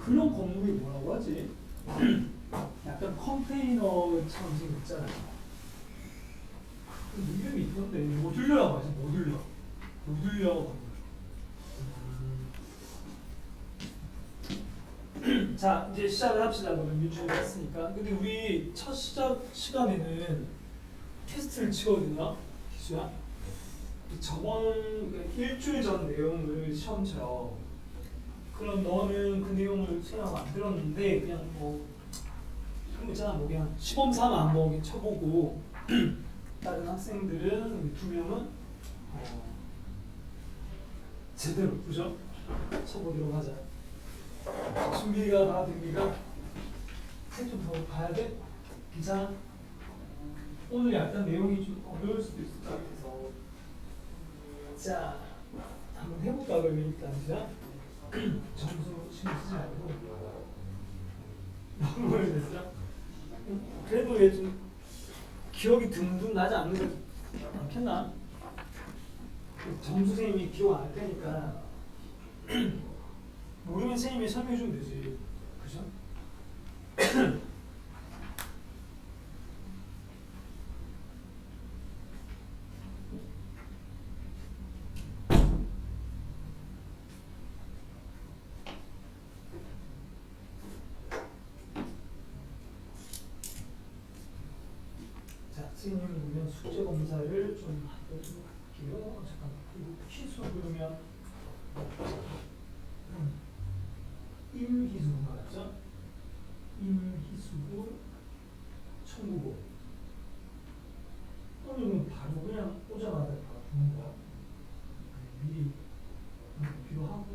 그런 건물이 뭐라고 하지? 약간 컨테이너처럼 생겼잖아. 그 이름이 있던데 모듈러라고 하지. 모듈러 건물. 자, 이제 시작을 합시다. 그러면 민준이가 했으니까. 근데 우리 첫 시작 시간에는 테스트를 치거든요. 기수야. 저번 일주일 전 내용을 시험처럼. 그럼 너는 그 내용을 생각 안 들었는데 그냥 뭐 그런 거 있잖아. 뭐 그냥 시범 삼아 한번 쳐보고 다른 학생들은 두 명은 제대로 그죠? 쳐보도록 하자. 준비가 다 됩니까? 책 좀 더 봐야 돼? 괜찮아? 오늘 약간 내용이 좀 어려울 수도 있을 것 같아서 자 한번 해볼까 그러면 일단 자 점수 신경 쓰지 말고 너무 오래됐어? 그래도 얘 좀 기억이 듬듬 나지 않겠나? 점수 선생님이 기억 안 할 테니까 모르면 선생님이 설명해 주면 되지 그죠? 자, 선생님은 그러면 숙제 검사를 좀 하도록 할게요. 잠깐만. 그리고 희수 그러면 임희수가 맞죠? 임희수고 청구고. 오늘은 바로 그냥 오자마자 바로 주는 거야. 미리 비교하고.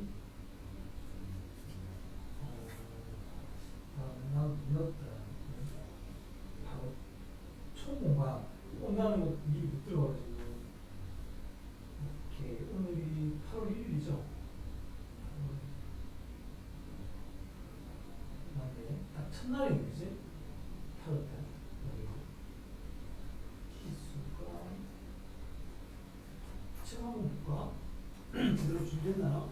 나 밀었다. 바로 초공과 온다는 거 미리 못 들어가지고. 오케이. 오늘이 8월 1일이죠. 맞네. 딱 첫날이 그지? 8월 달. 기수가 책 한번 볼까? 제대로 준비했나요?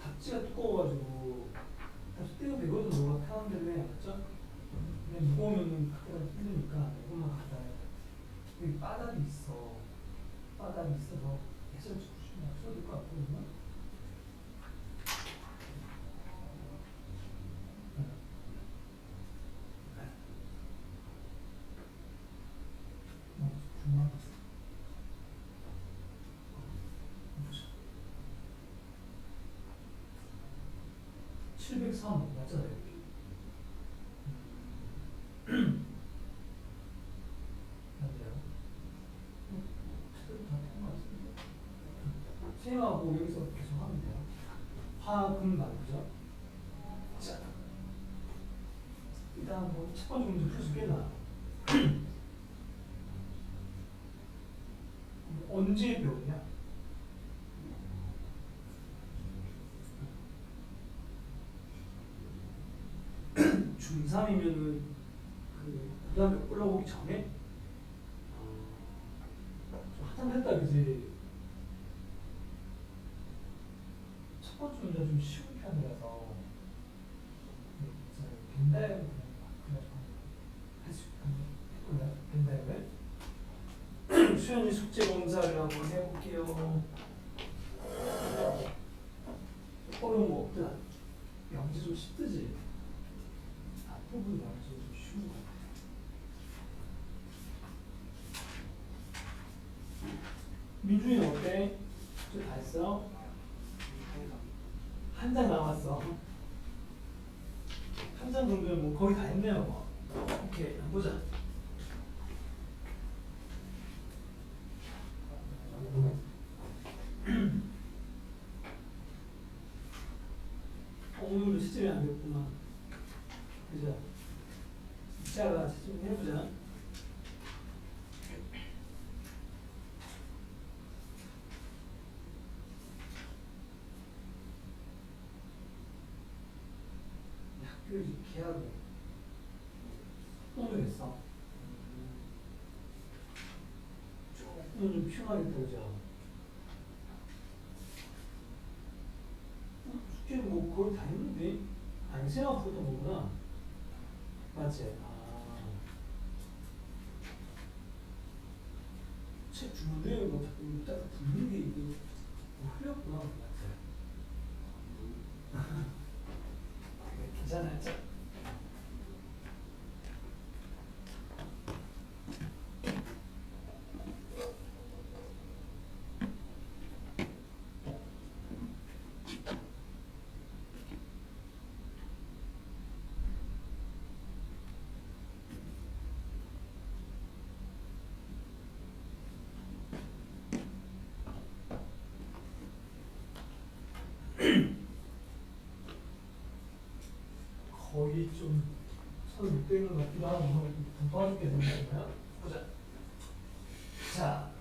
답지가 두꺼워가지고 다시 떼도 되거든. 너가 편한 대로 해. 맞죠? 그냥 무거우면 갖다가 힘드니까 이것만 갖다 해. 여기 바닥이 있어. 바닥이 있어서 해설 주시면 써도 될 것 같거든요. 중요한 703 맞잖아요. 맞아요. 쌤하고 여기서 계속 하면 돼요. 화금 나누죠. 자, 일단 뭐첫 번째 문제 풀 수 있겠나? 언제 배우냐? 중3이면은 그 고등학교 올라오기 전에 좀 한참 됐다 그지? 첫 번째 문제 좀 쉬운 편이라서 벤다이어 그냥 할수 있거든요. 벤다이어 수현이 숙제 검사를 한번 해볼게요. 어려운 거 없더라. 영지 좀 쉽듯이 앞부분 영지 좀 쉬운 거 같아. 민준이는 어때? 다 했어? 한 장 남았어. 한 장 정도면 뭐 거의 다 했네요. 뭐. 오케이, 한번 보자. 오늘도 시점이 안 됐구만. 그죠? 이따가 시점 해보자. 학교 계약을 오늘 했어. 조금 좀 피곤하겠다, 그죠? 숙제 뭐 거의 다 했는데 아니 생각보다 뭐구나. 맞지? 아, 책 주문에 뭐 자꾸 딱 붙는 게 이게 뭐 흘렸구나. 맞지? 괜찮아요. 자, 거의 좀선 못 되는 것 같기도 하고 좀 도와주게 되는 건가요? 보자. 자,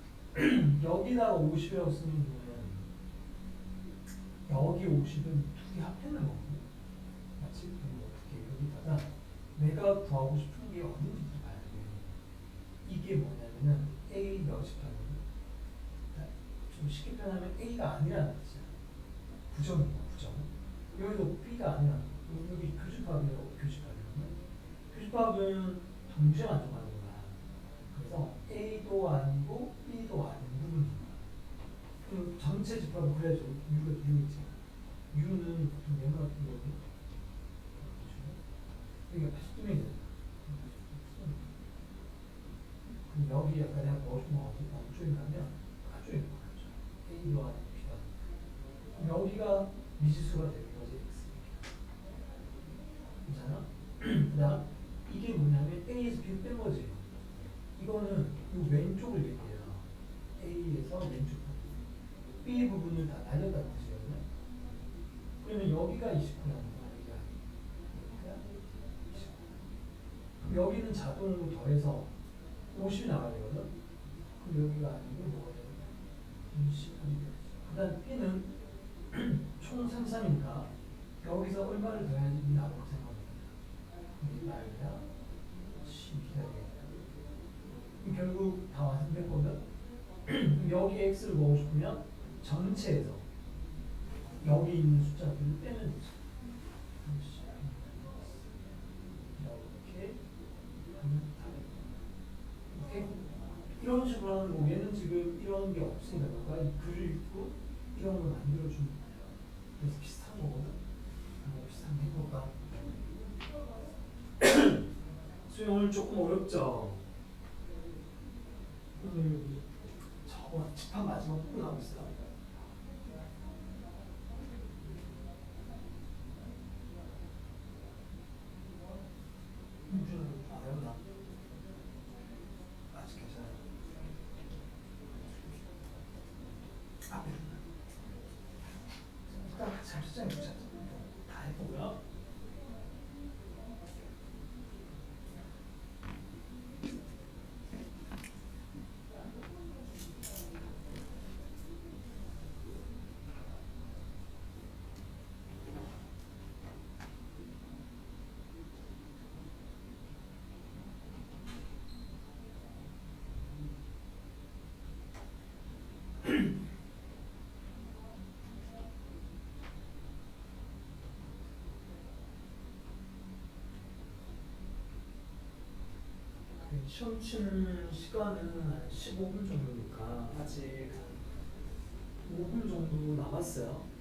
여기다가 50이라고 쓰면 여기 50은 두 개 합했는 거거든요. 마치 그럼 어떻게 여기다가 내가 구하고 싶은 게 어딘지부터 봐야 돼요. 이게 뭐냐면은 A 몇십 하면 좀 쉽게 표현하면 A가 아니라는 뜻이야. 부정이야, 부정. 여기도 B가 아니라 여기 교집합이라고 교집합이거든요. 교집합은 동시에 만족하는 거야. 그래서 A도 아니고 B도 아닌 부분인 거야. 그럼 전체 집합을 그래야죠. U지. U는 보통 얘가 여기. 여기가 80도면이잖아. 그럼 여기 약간 내가 넣어준 거 어디 쪽에 가면 가쪽에 가죠. A도 아니고 B도 아니고. 그럼 여기가 미지수가 되는 거지. 괜찮아? 그다음 이게 뭐냐면 A에서 B를 뺀 거지. 이거는 이 왼쪽을 얘기해요. A에서 왼쪽 부분. B 부분을 다 날렸다는 뜻이거든요. 그러면 여기가 29라는 거야. 여기가 29. 그럼 여기는 자동으로 더해서 50이 나가야 되거든. 그럼 여기가 아니고 뭐가 되냐면 20이 되지. 그다음 B는 총 33이니까 여기서 얼마를 더해야지 B 나올 생각합니다. 이게 말이야 12가 되겠다. 결국 다 완성된 거면 여기 x를 보고 싶으면 전체에서 여기 있는 숫자들을 빼면 되죠. 이렇게 하면 다 됩니다. 오케이? 이런 식으로 하는 거 얘는 지금 이런 게 없으니까 너가 이 글을 읽고 이런 걸 만들어주는 거예요. 그래서 비슷한 거거든. 비슷한 게 해볼까? 수영 오늘 조금 어렵죠? 오늘 저거 집합 마지막 부분 하고 있어요. 어렵나? 아직 괜찮아요. 앞에 일단 잠시만 보자. 다 해보고요. 시험 치는 시간은 한 15분 정도니까 아직 5분 정도 남았어요.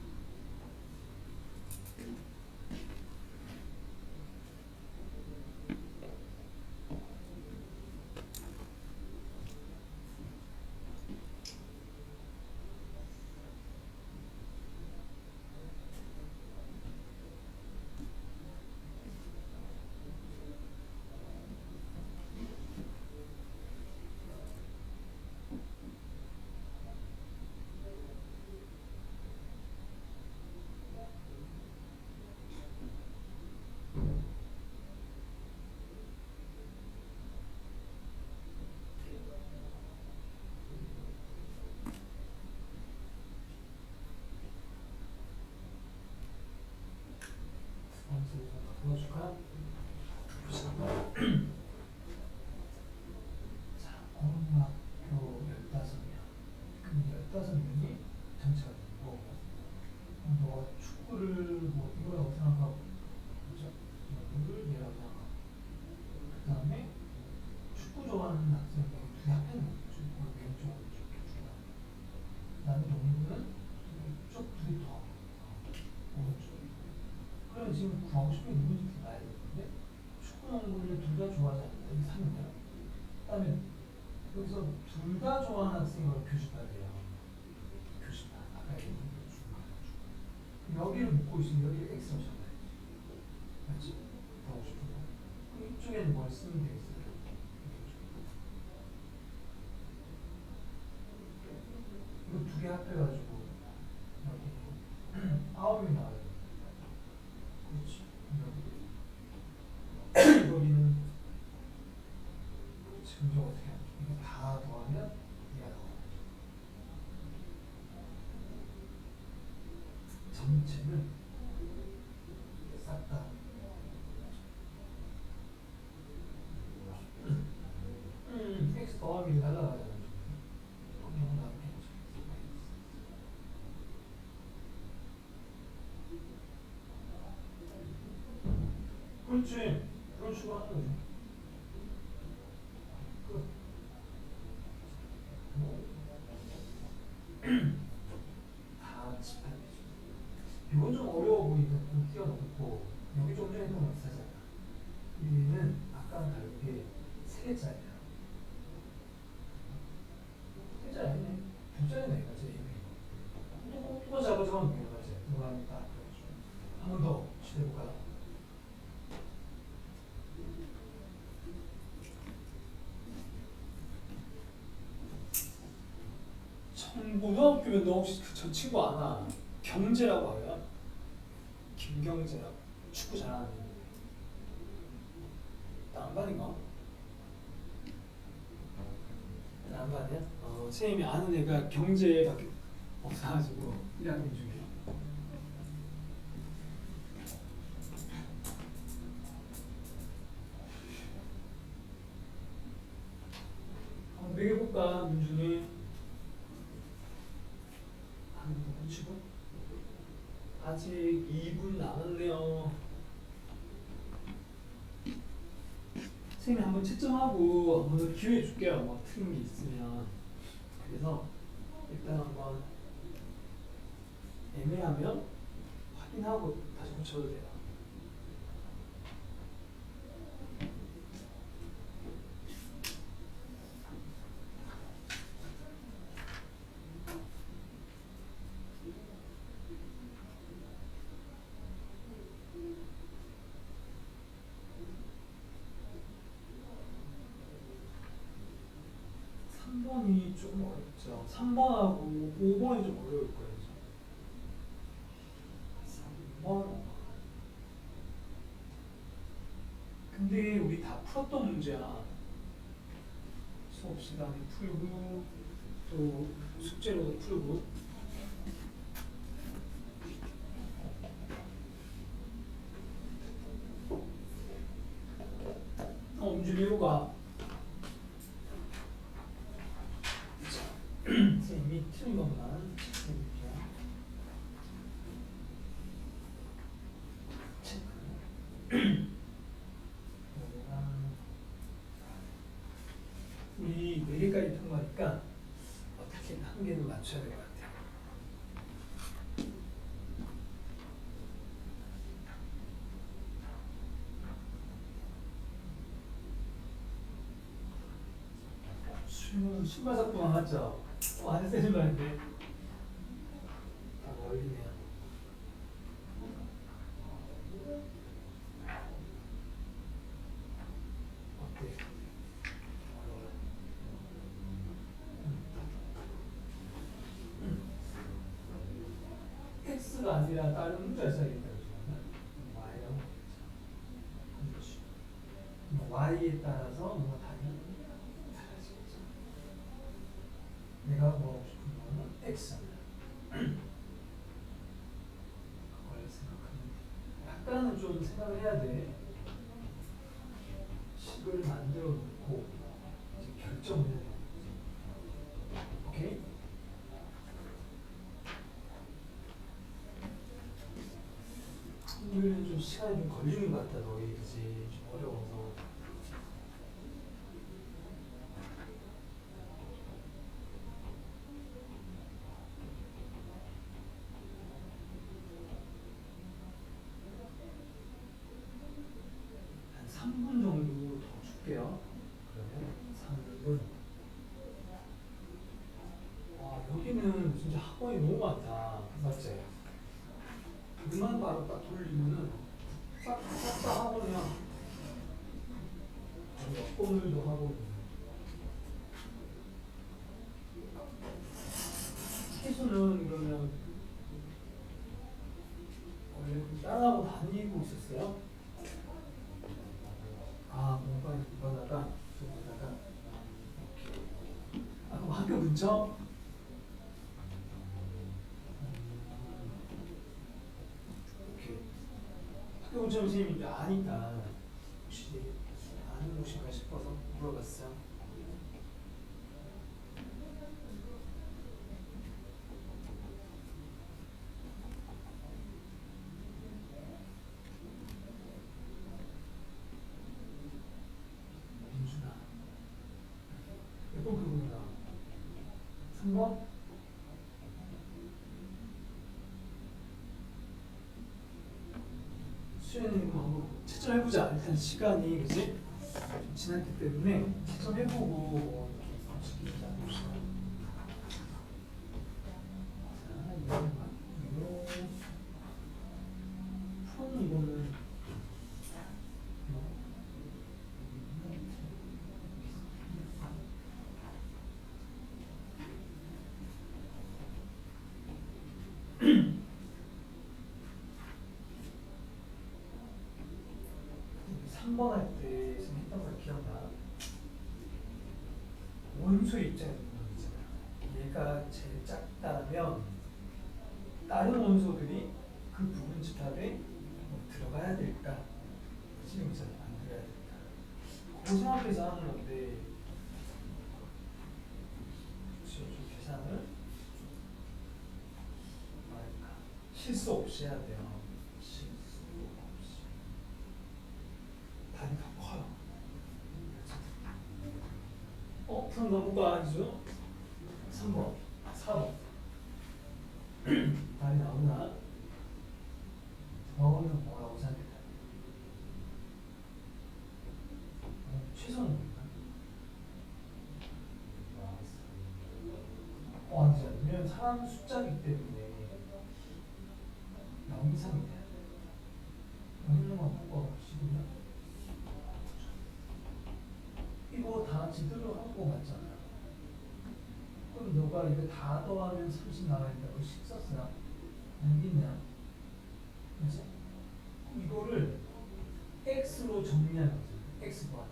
보여줄까? 자, 고등학교 15명. 그럼 15명이 전체가 되는 거고, 너가 축구를 뭐 이거라고 생각하고, 그죠? 이거를 얘라고 생각하고, 그 다음에 축구 좋아하는 학생이 두 앞에는 있죠. 왼쪽, 오른쪽 이렇게 두 앞. 그 다음에 농구는 이쪽 둘이 더 오른쪽. 그럼 지금 구하고 싶은 게 누군지 봐야 되는데 축구, 농구를 둘 다 좋아하지 않는다. 이게 3이네요. 그 다음에 여기서 둘 다 좋아하는 학생이 바로 교집합이에요. 교집합. 아까 얘기한 교집합. 여기를 묶고 있으면 여기를 X로 잡아야지. 맞지? 구하고 싶은 거. 그럼 이쪽에는 뭘 쓰면 되겠어요? 이거 두 개 합해가지고 여기 9이 나와요. 그렇지. 여기는 지금 이거 어떻게 하죠? 이거 다 더하면 얘가 나와요. 전체는 싹 다 x 더하기 날라가잖아. 이건 다 그렇지. 그런 식으로 하는 거지. 끝. 다 집합이죠. 이건 좀 어려워 보이니까 좀 띄워놓고 여기 좀 전에 했던 거 비슷하잖아. 얘는 아까랑 다르게 세 글자예요. 세 글자 아니네. 두 글자네. 맞지? 또 잡아주면 돼요. 맞지? 누가 하니까. 한 번 더 시도해볼까요? 고등학교면 너 혹시 저 친구 아나? 경재라고 알아요? 김경재라고. 축구 잘하는 애. 남반인가? 남반이야? 선생님이 아는 애가 경제밖에 없어가지고 1학년 중에. 한번 매겨볼까, 민준이? 치고 아직 2분 남았네요. 선생님이 한번 채점하고 한번 더 기회 줄게요. 뭐 틀린 게 있으면. 그래서 일단 한번 애매하면 확인하고 다시 고쳐도 돼요. 이 조금 어렵죠. 3번하고 5번이 좀 어려울 거예요. 3번. 근데 우리 다 풀었던 문제야. 수업 시간에 풀고 또 숙제로도 풀고. 움직이고가 선생님이 틀린 것만 체크해볼게요. 체크. 우리 4개까지 통과하니까 어떻게 한 개는 맞춰야 될 것 같아요. 신발 사고 많았죠? 안 쓰는 말인데 다 멀리네요. 어때? 어려워요. X가 아니라 다른 문자를 써야겠다고 Y라고 그렇지. Y에 따라서 뭔가 다른 달라지겠죠. 내가 뭐 하고 싶은 거는 X. 그걸 생각하면 약간은 좀 생각을 해야 돼. 식을 만들어 놓고 이제 결정을 해야 돼. 오케이? 좀 시간이 좀 걸리는 것 같다 너희 그지? 좀 어려워서. 한 3분 정도 더 줄게요. 그러면 3분. 아 여기는 진짜 학원이 너무 많다. 맞지? 눈만 바로 딱 돌리면은 싹다 학원이야. 오늘도 하고 해수는 그러면 원래 따라하고 다니고 있었어요? 아 공부하다가 아 그럼 학교 근처? 오케이. 학교 근처 선생님이 아니까 혹시 아는 곳인가 싶어서 물어봤어요. 민준아 몇번 그분이다 3번? 수현이 뭐 한번 채점해보자. 일단 시간이 그지? 좀 지났기 때문에 채점해보고 시키자. 자, 이거 푸는 이거는 한 번 할 때 했던 걸 기억나? 원소 입장에 있잖아. 얘가 제일 작다면 다른 원소들이 그 부분 집합에 들어가야 될까? 지금 이제 안 들어가야 될까? 그거 생각해서 하는 건데 좀 계산을 뭐랄까 실수 없이 해야 돼요. 실수 없이. 답이 더 커요. 그럼 넘어가 아니죠? 3번, 4번. 답이 나오나? 저는 뭐라고 생각해요? 최소는 뭔가? 아니죠. 왜냐면 사람 숫자이기 때문에 0 이상이 돼야 돼. 0만 뽑아보시면 이거 다 제대로 하고 맞잖아. 그럼 너가 이거 다 더하면 30 나와야 된다고 식 썼어? 알겠냐? 그치? 이거를 x로 정리하는 거지. x 번.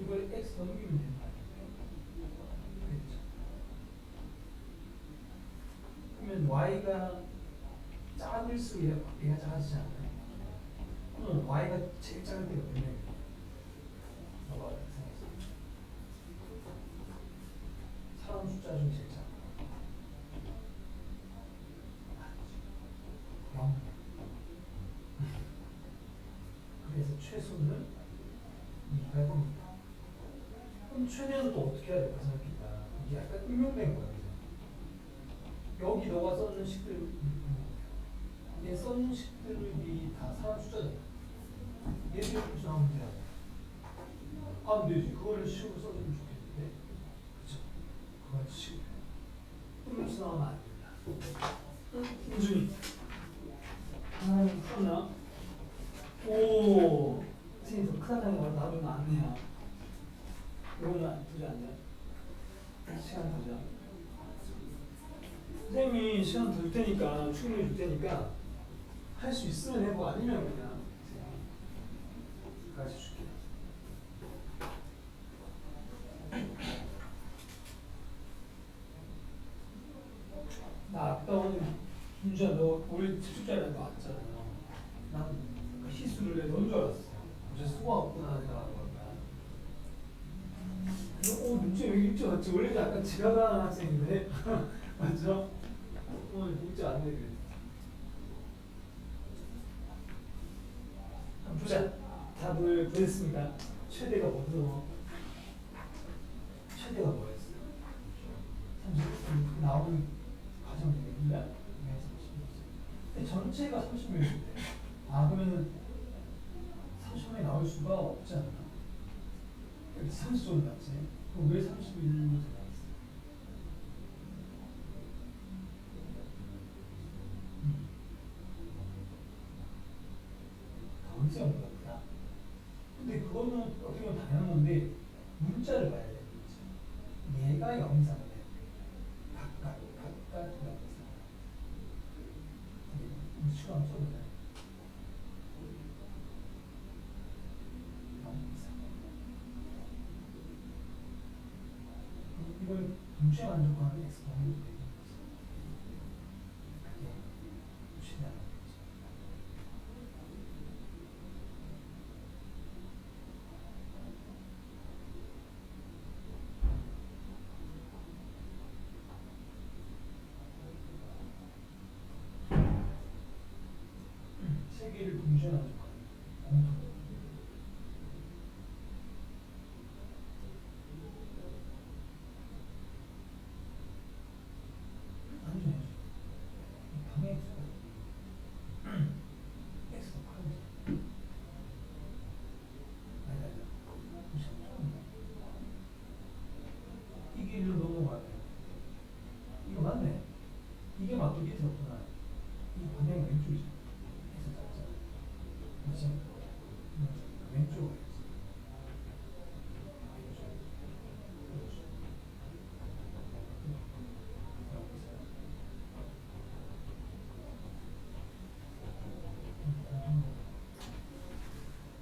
이걸 x 넘기면 되는 거 아니야? 그렇죠? 그러면 y가 작을수록 얘가 작아지지 않나요? 그럼 y가 제일 작을 때가 몇 명이야? 너가 생각했어. 사람 숫자 중에 제일 작아. 0. 그래서 최소는 2가 됩니다. 그럼 최대는 또 어떻게 해야 될까 생각해봐. 이게 약간 응용된 거야. 여기 너가 썼는 식들, 얘 썼는 식들이 다 사람 숫자잖아. 얘도 이렇게 나오면 돼야 돼. 안 되지. 그거를 식으로 써주면 좋겠는데. 그쵸? 그걸 식으로. 이렇게 나오면 안 된다. 민준이. 하나는 풀었나? 오! 선생님 더 크다는 거 나오면 안 돼요. 이거는 보지 않냐? 시간 보자. 선생님이 시간 줄 테니까, 충분히 줄 테니까, 할 수 있으면 해보, 아니면 그냥, 가르쳐 줄게. 나 아까 오늘, 민주야, 너 올해 집중자리에 나왔잖아. 난 희수를 내 넌 줄 알았어. 어제 수고 없구나 생각하는 거야. 민주 왜 일찍 왔지? 원래 약간 지각하는 학생인데. 맞죠? 오늘 일찍 안 내려. 보자. 답을 구했습니다. 최대가 뭐죠? 최대가 뭐였어? 30 나오는 과정 되겠냐? 근데 전체가 30mm인데 그러면 30mm이 나올 수가 없지 않나? 여기 30점 맞지? 그럼 왜 31로 나왔어? 가운데가 보다. 근데 그거는 어떻게 보면 당연한 건데 문자를 봐야 돼. 얘가 영상을 해. 각각 영상. 문자가 한번 써보자. 이걸 동시에 만족하는 x 범위로 되는 거지. 그게 최대한 거지. 세 개를 동시에 만족하는 공통. 이 길로 넘어가네. 이거 맞네. 이게 맞고 밑에 없구나. 이 방향이 왼쪽이잖아. 해서 잡자. 그렇지? 왼쪽으로 해야지.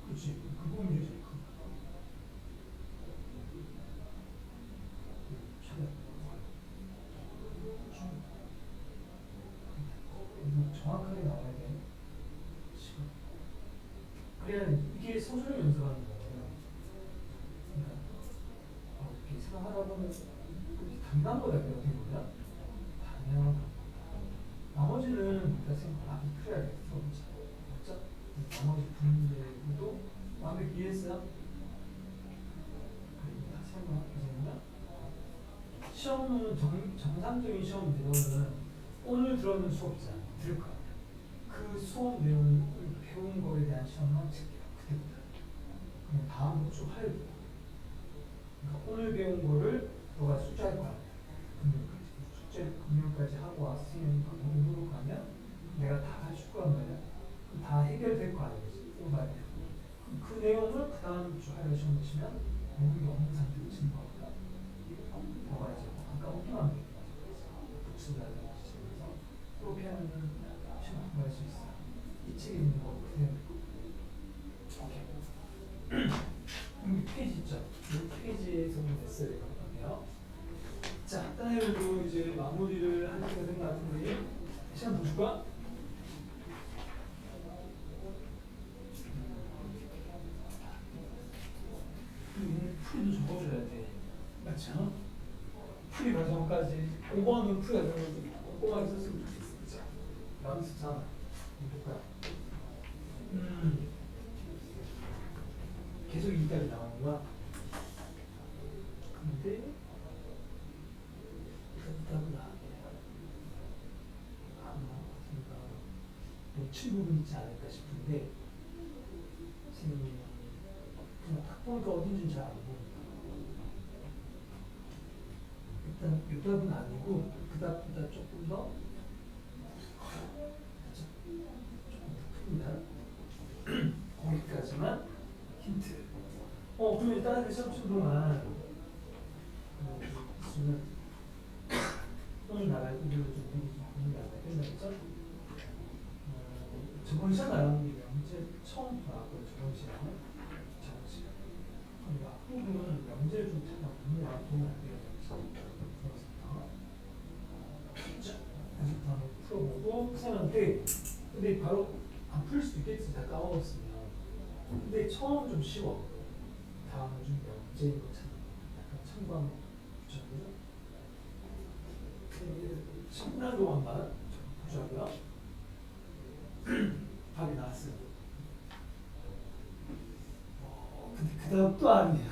그렇지. 그거 문제지. 정확하게 나와야 돼. 지금. 그래야 이게 서술을 연습하는 거예요. 그러니까 이렇게 생각하다 보면 당연한 거다. 어떻게 보면 당연한 거. 나머지는 일단 생각 풀어야겠어. 그렇죠? 나머지 분들도 완벽히 이해했어요? 그리고 다시 한번 해보세요. 시험은 정상적인 시험 내용은 오늘 들어오는 수업 있잖아. 들을 거야. 그 수업 내용을 배운 거에 대한 시험만 칠게요. 그때부터. 그냥 다음으로 쭉 하려고. 그러니까 오늘 배운 거를 너가 숙제할 거야. 금요일까지. 숙제 금요일까지 하고 왔으면 오늘로 가면 내가 다 해줄 거란 말이야. 그럼 다 해결될 거 아니겠지. 그 내용을 그 다음 주 하려 시험 치면 모르게 없는 상태로 치는 거니까. 너가 이제 까먹기만 하면 복습이라든지 그래서 그렇게 하면 시험 공부할 수 있어. 이 책에 있는 거 그대로. 오케이. 여기 페이지 있죠? 이 페이지에서 냈어야 될 것 같네요. 자, 딴 애들도 이제 마무리를 할 때가 된 것 같은데 시간 더 줄까? 풀이도 적어줘야 돼. 맞죠? 풀이 과정까지 5번은 풀이 과정을 좀 꼼꼼하게 썼으면 좋겠어. 그쵸? 연습상 볼까요? 계속 이까지 나오는 거야. 근데 답답은 아마 놓친 부분 있지 않을까 싶은데 선생님이 그냥 딱 보니까 어딘지 잘 안 보니까 일단 이 답은 아니고 그 답보다 조금 더 큽니다. 거기까지만 힌트. 그러면 일단 그 시험 칠 동안 있으면 오늘 나갈 일을 좀 미리 좀 보는 게 아니라 끝나겠죠? 저번 시간 나가는 게 명제 처음 나왔고요. 저번 시간은 그러니까 앞부분은 명제를 좀 찾아보면 도움이 안 돼요. 연습도 한번 풀어보고 선생님한테 근데 바로 안 풀 수도 있겠지. 다 까먹었으면. 근데 처음 좀 쉬워. 다음은 좀 명제인 것처럼 약간 참고하면 좋죠. 10분 동안만 보자고요. 답이 나왔어요. 대답도 아니에요.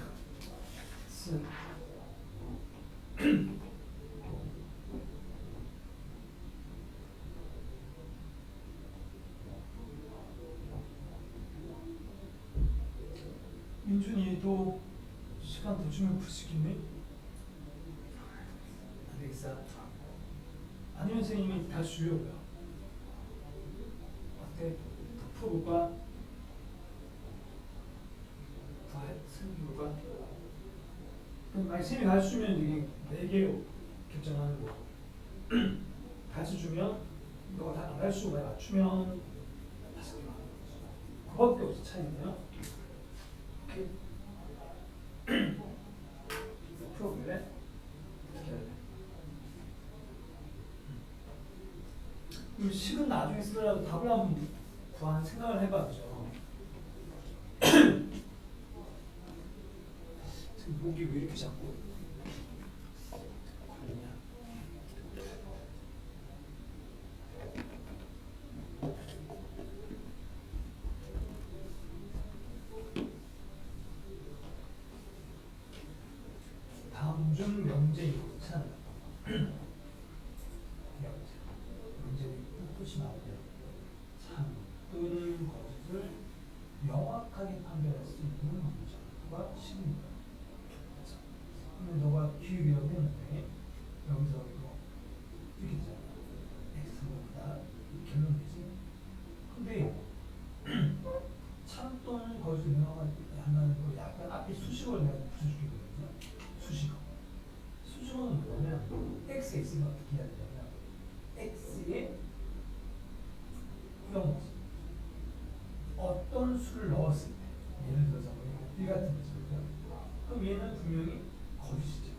민준이도 시간 더 주면 풀시겠네? 안 되겠어? 아니면 선생님이 다 주려고요. 어때? 더 풀어볼까? 더 해볼까? 그럼 만약 선생님이 가르쳐주면 이게 4개 결정하는 거. 가르쳐주면 너가 다 안 가르쳐주고 만약 맞추면 5개 하는 거지. 그거밖에 없어 차이네요. 오케이. 풀어볼래? 어떻게 해야 돼? 그럼 식은 나중에 쓰더라도 답을 한번 구하는 생각을 해봐야죠. 지금 목이 왜 이렇게 자꾸 걸리냐? 다음 중 명제이고찬 명제의 뜻이 나오고요. 참 또는 거짓을 명확하게 판별할 수 있는 문자가 식입니다. 근데 너가 기획이라고 했는데 여기서 이거 이렇게 되잖아. X보다 결론이지. 근데 참 또는 거짓을 명확하게 한다는 거 약간 앞에 수식어를 내가 붙여주겠거든요. 수식어. 수식어는 뭐냐면 XX가 어떻게 해야 되냐면 X에 구형모습 어떤 수를 넣었을 때 예를 들어서 이 같은 거죠. 그럼 얘는 분명히 거짓이죠.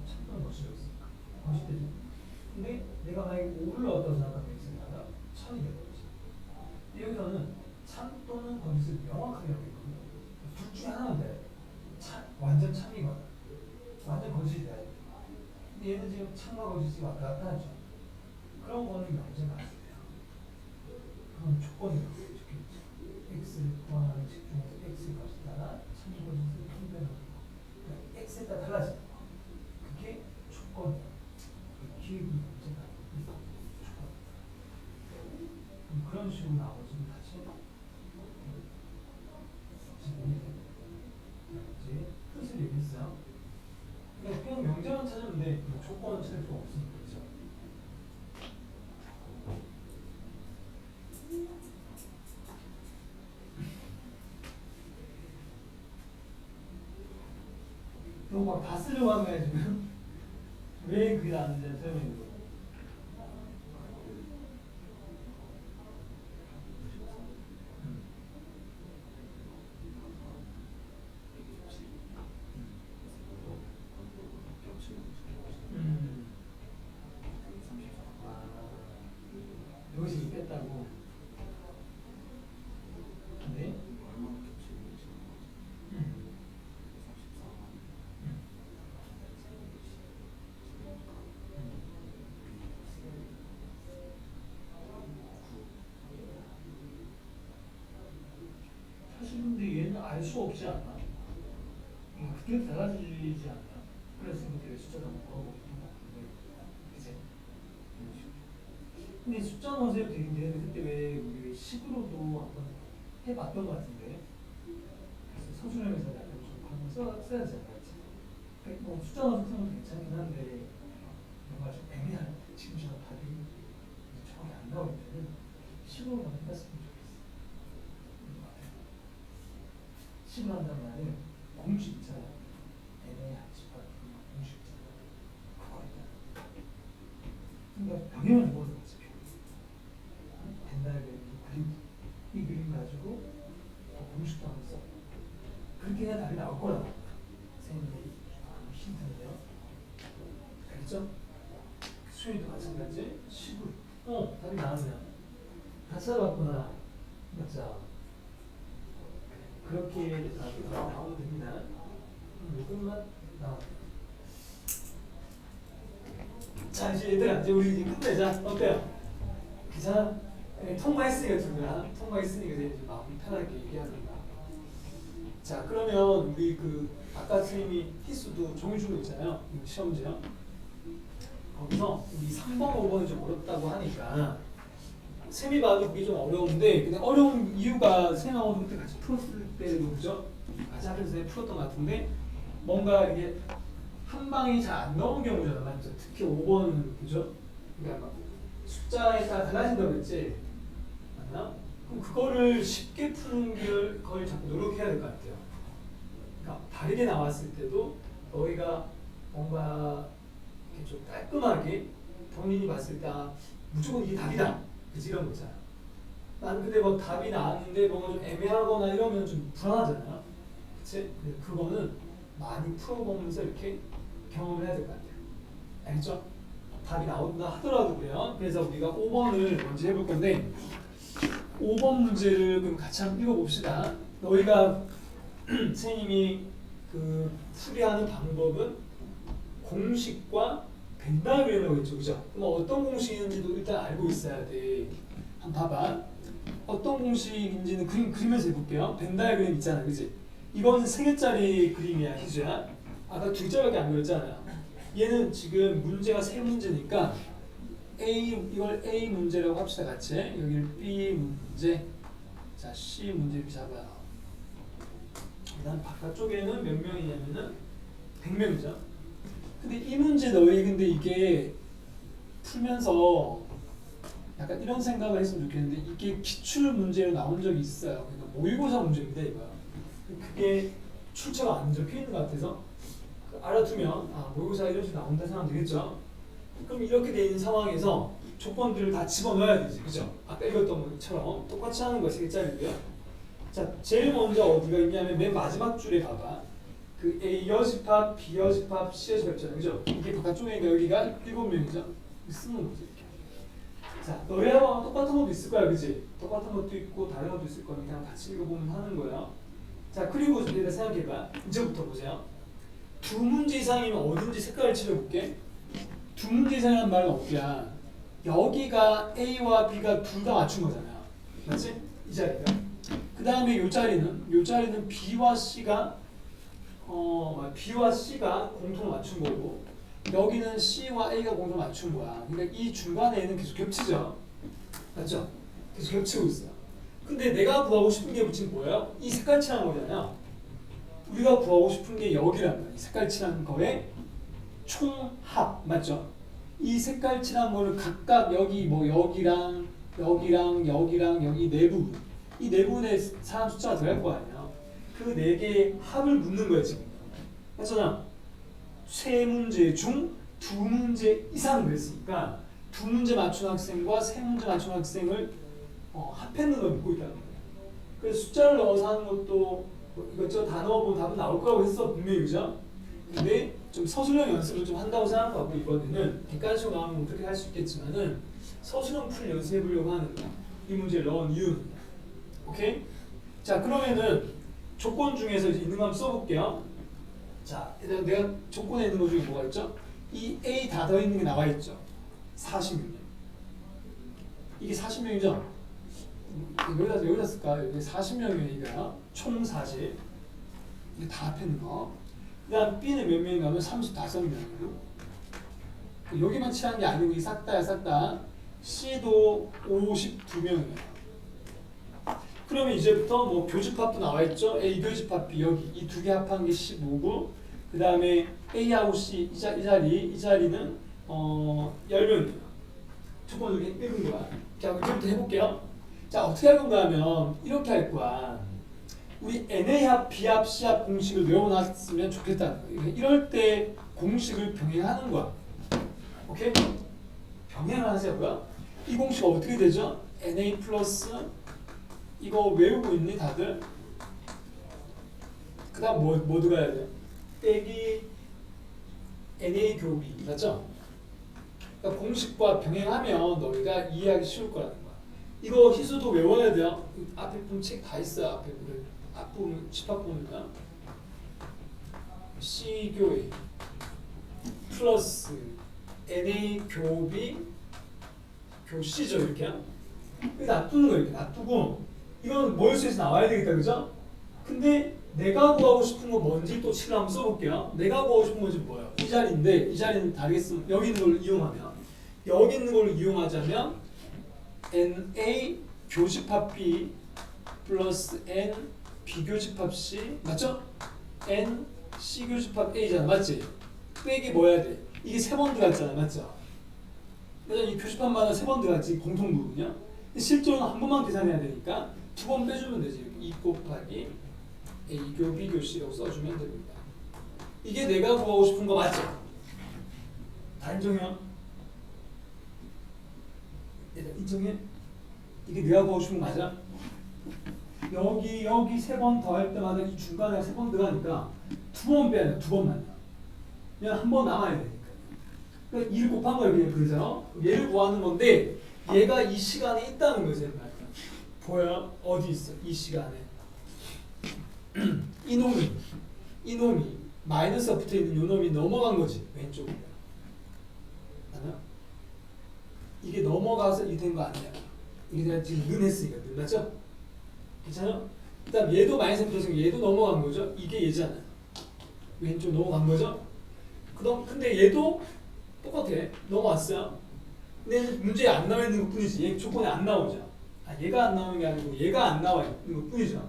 참던 거짓이었으니까 거짓되죠. 근데 내가 만약에 5를 넣었다고 생각하면 X가 1000이 되거든요. 여기서는 참 또는 거짓을 명확하게 하고 있거든요. 둘 중에 하나는 돼. 완전 참이거나 완전 거짓이 돼야 돼. 근데 얘는 지금 참과 거짓이 왔다 갔다 하죠. 그런 거는 명제가 안 돼요. 그건 조건이라고 적혀있죠. X를 구하는 식 중에서 X의 값에 따라 참과 거짓을 판별하는 거. 그러니까 X에 따라 달라지는 거. 그게 조건이에요. 그 기획이 문제가 아니고 조건이에요. 그런 식으로 나머지는 다시 이제 뜻을 얘기했어요. 그냥 명제만 찾으면 돼. 조건은 찾을 필요 없으니까. 그렇죠? 너 막 다 쓰려고 하는 거야 지금? 왜 그게 나왔는지 설명해 줘. 여기서 뺐다고. 네. 사실 근데 얘는 알 수 없지 않나? 그때 달라지지 않나? 그래서 근데 숫자를 물어보고 싶은 거 같은데, 그치? 근데 숫자 넣어서 해도 되는데 그때 왜 우리 식으로도 한번 해봤던 것 같은데, 그래서 서술형에서 약간 좀 그런 거 써야 되지 않나? 그러니까 뭐 숫자 넣어서 푸는 것도 괜찮긴 한데 뭔가 좀 애매한 지금처럼 답이 정확히 안 나올 때는 식으로 한번 해봤으면 좋겠어. 식으로 한단 말은 공식 있잖아. 애매하지 공식 있잖아. 그거 있잖아. 그러니까 병행을 해보는 거지. 옛날에 그림, 이 그림 가지고 공식도 한번 써. 그렇게 해야 답이 나올 거라고. 선생님이 힌트는요. 알겠죠? 수행도 마찬가지. 식으로. 답이 나오면 다 찾아봤구나. 맞죠? 그렇게 답이 나오면 됩니다. 이것만 나와. 자 이제 얘들아 이제 우리 이제 끝내자. 어때요? 괜찮아? 통과했으니까 둘 다. 통과했으니까 이제 마음 편하게 얘기하는 거야. 자 그러면 우리 아까 선생님이 희수도 종이 준 거 있잖아요. 시험 문제요. 거기서 우리 3번, 5번이 좀 어렵다고 하니까 쌤이 봐도 그게 좀 어려운데 근데 어려운 이유가 쌤하고 그때 같이 풀었을 때도 그죠? 같이 하면서 풀었던 것 같은데 뭔가 이게 한 방이 잘 안 나오는 경우잖아. 맞죠? 특히 5번은 그죠? 그러니까 막 숫자에 따라 달라진다고 했지? 맞나? 그럼 그거를 쉽게 푸는 걸 자꾸 노력해야 될 것 같아요. 그러니까 다르게 나왔을 때도 너희가 뭔가 이렇게 좀 깔끔하게 본인이 봤을 때 무조건 이게 답이다. 그치? 이런 거 있잖아. 난 근데 뭐 답이 나왔는데 뭔가 좀 애매하거나 이러면 좀 불안하잖아. 그치? 그거는 많이 풀어보면서 이렇게 경험을 해야 될 것 같아요. 알겠죠? 답이 나온다 하더라도 그래요. 그래서 우리가 5번을 먼저 해볼 건데 5번 문제를 그럼 같이 한번 읽어봅시다. 너희가 선생님이 풀이하는 방법은 공식과 벤다그램이라고 했죠, 그죠? 그럼 어떤 공식인지도 일단 알고 있어야 돼. 한번 봐봐. 어떤 공식인지는 그리면서 해볼게요. 벤다그램 있잖아, 그지? 이건 3개짜리 그림이야, 희주야. 아까 2개짜리밖에 안 그렸잖아요. 얘는 지금 문제가 3문제니까 이걸 A 문제라고 합시다, 같이. 여기를 B 문제, 자 C 문제 이렇게 잡아요. 일단 바깥쪽에는 몇 명이냐면은 100명이죠. 근데 이 문제 너희 근데 이게 풀면서 약간 이런 생각을 했으면 좋겠는데 이게 기출 문제로 나온 적이 있어요. 그러니까 모의고사 문제입니다, 이거. 그게 출처가 안 적혀 있는 것 같아서 알아두면 모의고사 이런 식으로 나온다 생각하면 되겠죠. 그럼 이렇게 돼 있는 상황에서 조건들을 다 집어넣어야 되지, 그죠? 아까 읽었던 것처럼 똑같이 하는 거 3개짜리고요. 자, 제일 먼저 어디가 있냐면 맨 마지막 줄에 봐봐. A 여집합, B 여집합, C 여집합 있잖아요, 그죠? 이게 바깥쪽에 여기가 7명이죠. 쓰는 거지 이렇게. 자, 너희하고 똑같은 것도 있을 거야, 그지? 똑같은 것도 있고 다른 것도 있을 거니까 그냥 같이 읽어보면 하는 거야. 자, 그리고 일단 생각해봐. 이제부터 보세요. 2문제 이상이면 어딘지 색깔을 칠해볼게. 2문제 이상이라는 말은 어디야? 여기가 A와 B가 둘 다 맞춘 거잖아요. 맞지? 이 자리가. 그 다음에 이 자리는 B와 C가 공통 맞춘 거고 여기는 C와 A가 공통 맞춘 거야. 그러니까 이 중간에는 계속 겹치죠. 맞죠? 계속 겹치고 있어요. 근데 내가 구하고 싶은 게 지금 뭐예요? 이 색깔 칠한 거잖아요. 우리가 구하고 싶은 게 여기란 말이야. 이 색깔 칠한 거에 총합. 맞죠? 이 색깔 칠한 거를 각각 여기 여기랑 여기 네 부분. 이 네 부분에 사람 숫자가 들어갈 거 아니야. 그 4개의 합을 묻는 거야, 지금. 맞잖아. 3문제 중 2문제 이상 그랬으니까 2문제 맞춘 학생과 3문제 맞춘 학생을 합했는 걸 묻고 있다는 거야. 그래서 숫자를 넣어서 하는 것도 이것저것 다 넣어보면 답은 나올 거라고 했어, 분명히, 그죠? 근데 좀 서술형 연습을 좀 한다고 생각하고 이번에는 객관식으로 나오면 어떻게 할 수 있겠지만은 서술형 풀 연습해 보려고 하는 거야. 이 문제를 넣은 이유는. 오케이? 자, 그러면은 조건 중에서 이제 있는 거 한번 써볼게요. 자, 일단 내가 조건에 있는 거 중에 뭐가 있죠? 이 A 다 더있는 게 나와 있죠. 40명. 이게 40명이죠? 여기다 쓸까? 여기 40명이니까 총 40. 이게 다 합했는 거. 그 다음 B는 몇 명인가 하면 35명이고 여기만 칠한 게 아니고 이 싹 다. C도 52명이에요. 그러면 이제부터 뭐 교집합도 나와 있죠. A 교집합 B 여기 이 2개 합한 게 15고 그 다음에 A하고 C 이 자리는 10명이에요. 조건을 이렇게 읽은 거야. 자, 이제부터 해볼게요. 자, 어떻게 할 건가 하면 이렇게 할 거야. 우리 NA합, B합, C합 공식을 외워놨으면 좋겠다는 거야. 이럴 때 공식을 병행하는 거야. 오케이? 병행을 하자고요. 이 공식 어떻게 되죠? NA 플러스 이거 외우고 있니 다들? 그 다음 뭐 들어가야 돼? 빼기 NA 교비 맞죠? 그러니까 공식과 병행하면 너희가 이해하기 쉬울 거라는 거야. 이거 희수도 외워야 돼요. 앞에 보면 책 다 있어요. 앞에 보면 앞부분 집합 보니까 C 교회 플러스 NA 교비 교시죠 이렇게. 이렇게 놔두는 거 이렇게 놔두고 이건 모의수에서 나와야 되겠다, 그죠? 근데 내가 구하고 싶은 건 뭔지 또 칠을 한번 써볼게요. 내가 구하고 싶은 건지 뭐예요? 이 자리인데 이 자리는 다르겠습니다. 여기 있는 걸 이용하면 여기 있는 걸 이용하자면 NA 교집합 B 플러스 N 비교집합 C 맞죠? N C 교집합 A잖아 맞지? 빼기 뭐 해야 돼? 이게 세 번 들어갔잖아 맞죠? 그래서 이 교집합마다 세 번 들어갔지 공통 부분이야. 실제로는 한 번만 계산해야 되니까 두 번 빼주면 되지. 2 곱하기 A교 B교 C라고 써주면 됩니다. 이게 내가 구하고 싶은 거 맞죠? 다 인정해요? 얘들 인정해? 이게 내가 구하고 싶은 거 맞아? 여기 세 번 더할 때마다 이 중간에 세 번 들어가니까 두 번 빼야 돼. 두 번만. 그냥 한 번 남아야 되니까. 그러니까 2를 곱한 거야 그냥 그러잖아. 얘를 구하는 건데 얘가 이 시간에 있다는 거지. 보여? 어디 있어? 이 시간에. 이놈이 마이너스가 붙어있는 요 놈이 넘어간 거지. 왼쪽으로. 맞나? 이게 넘어가서 이렇게 된 거 아니야. 이게 내가 지금 는 했으니까. 맞죠? 괜찮아? 그 다음 얘도 마이너스 붙어있으니까 얘도 넘어간 거죠? 이게 얘잖아. 왼쪽 넘어간 거죠? 그럼 근데 얘도 똑같아. 넘어왔어요. 근데 문제에 안 나와 있는 것 뿐이지. 얘 조건에 안 나오죠. 얘가 안 나오는 게 아니고 얘가 안 나와 있는 것 뿐이죠.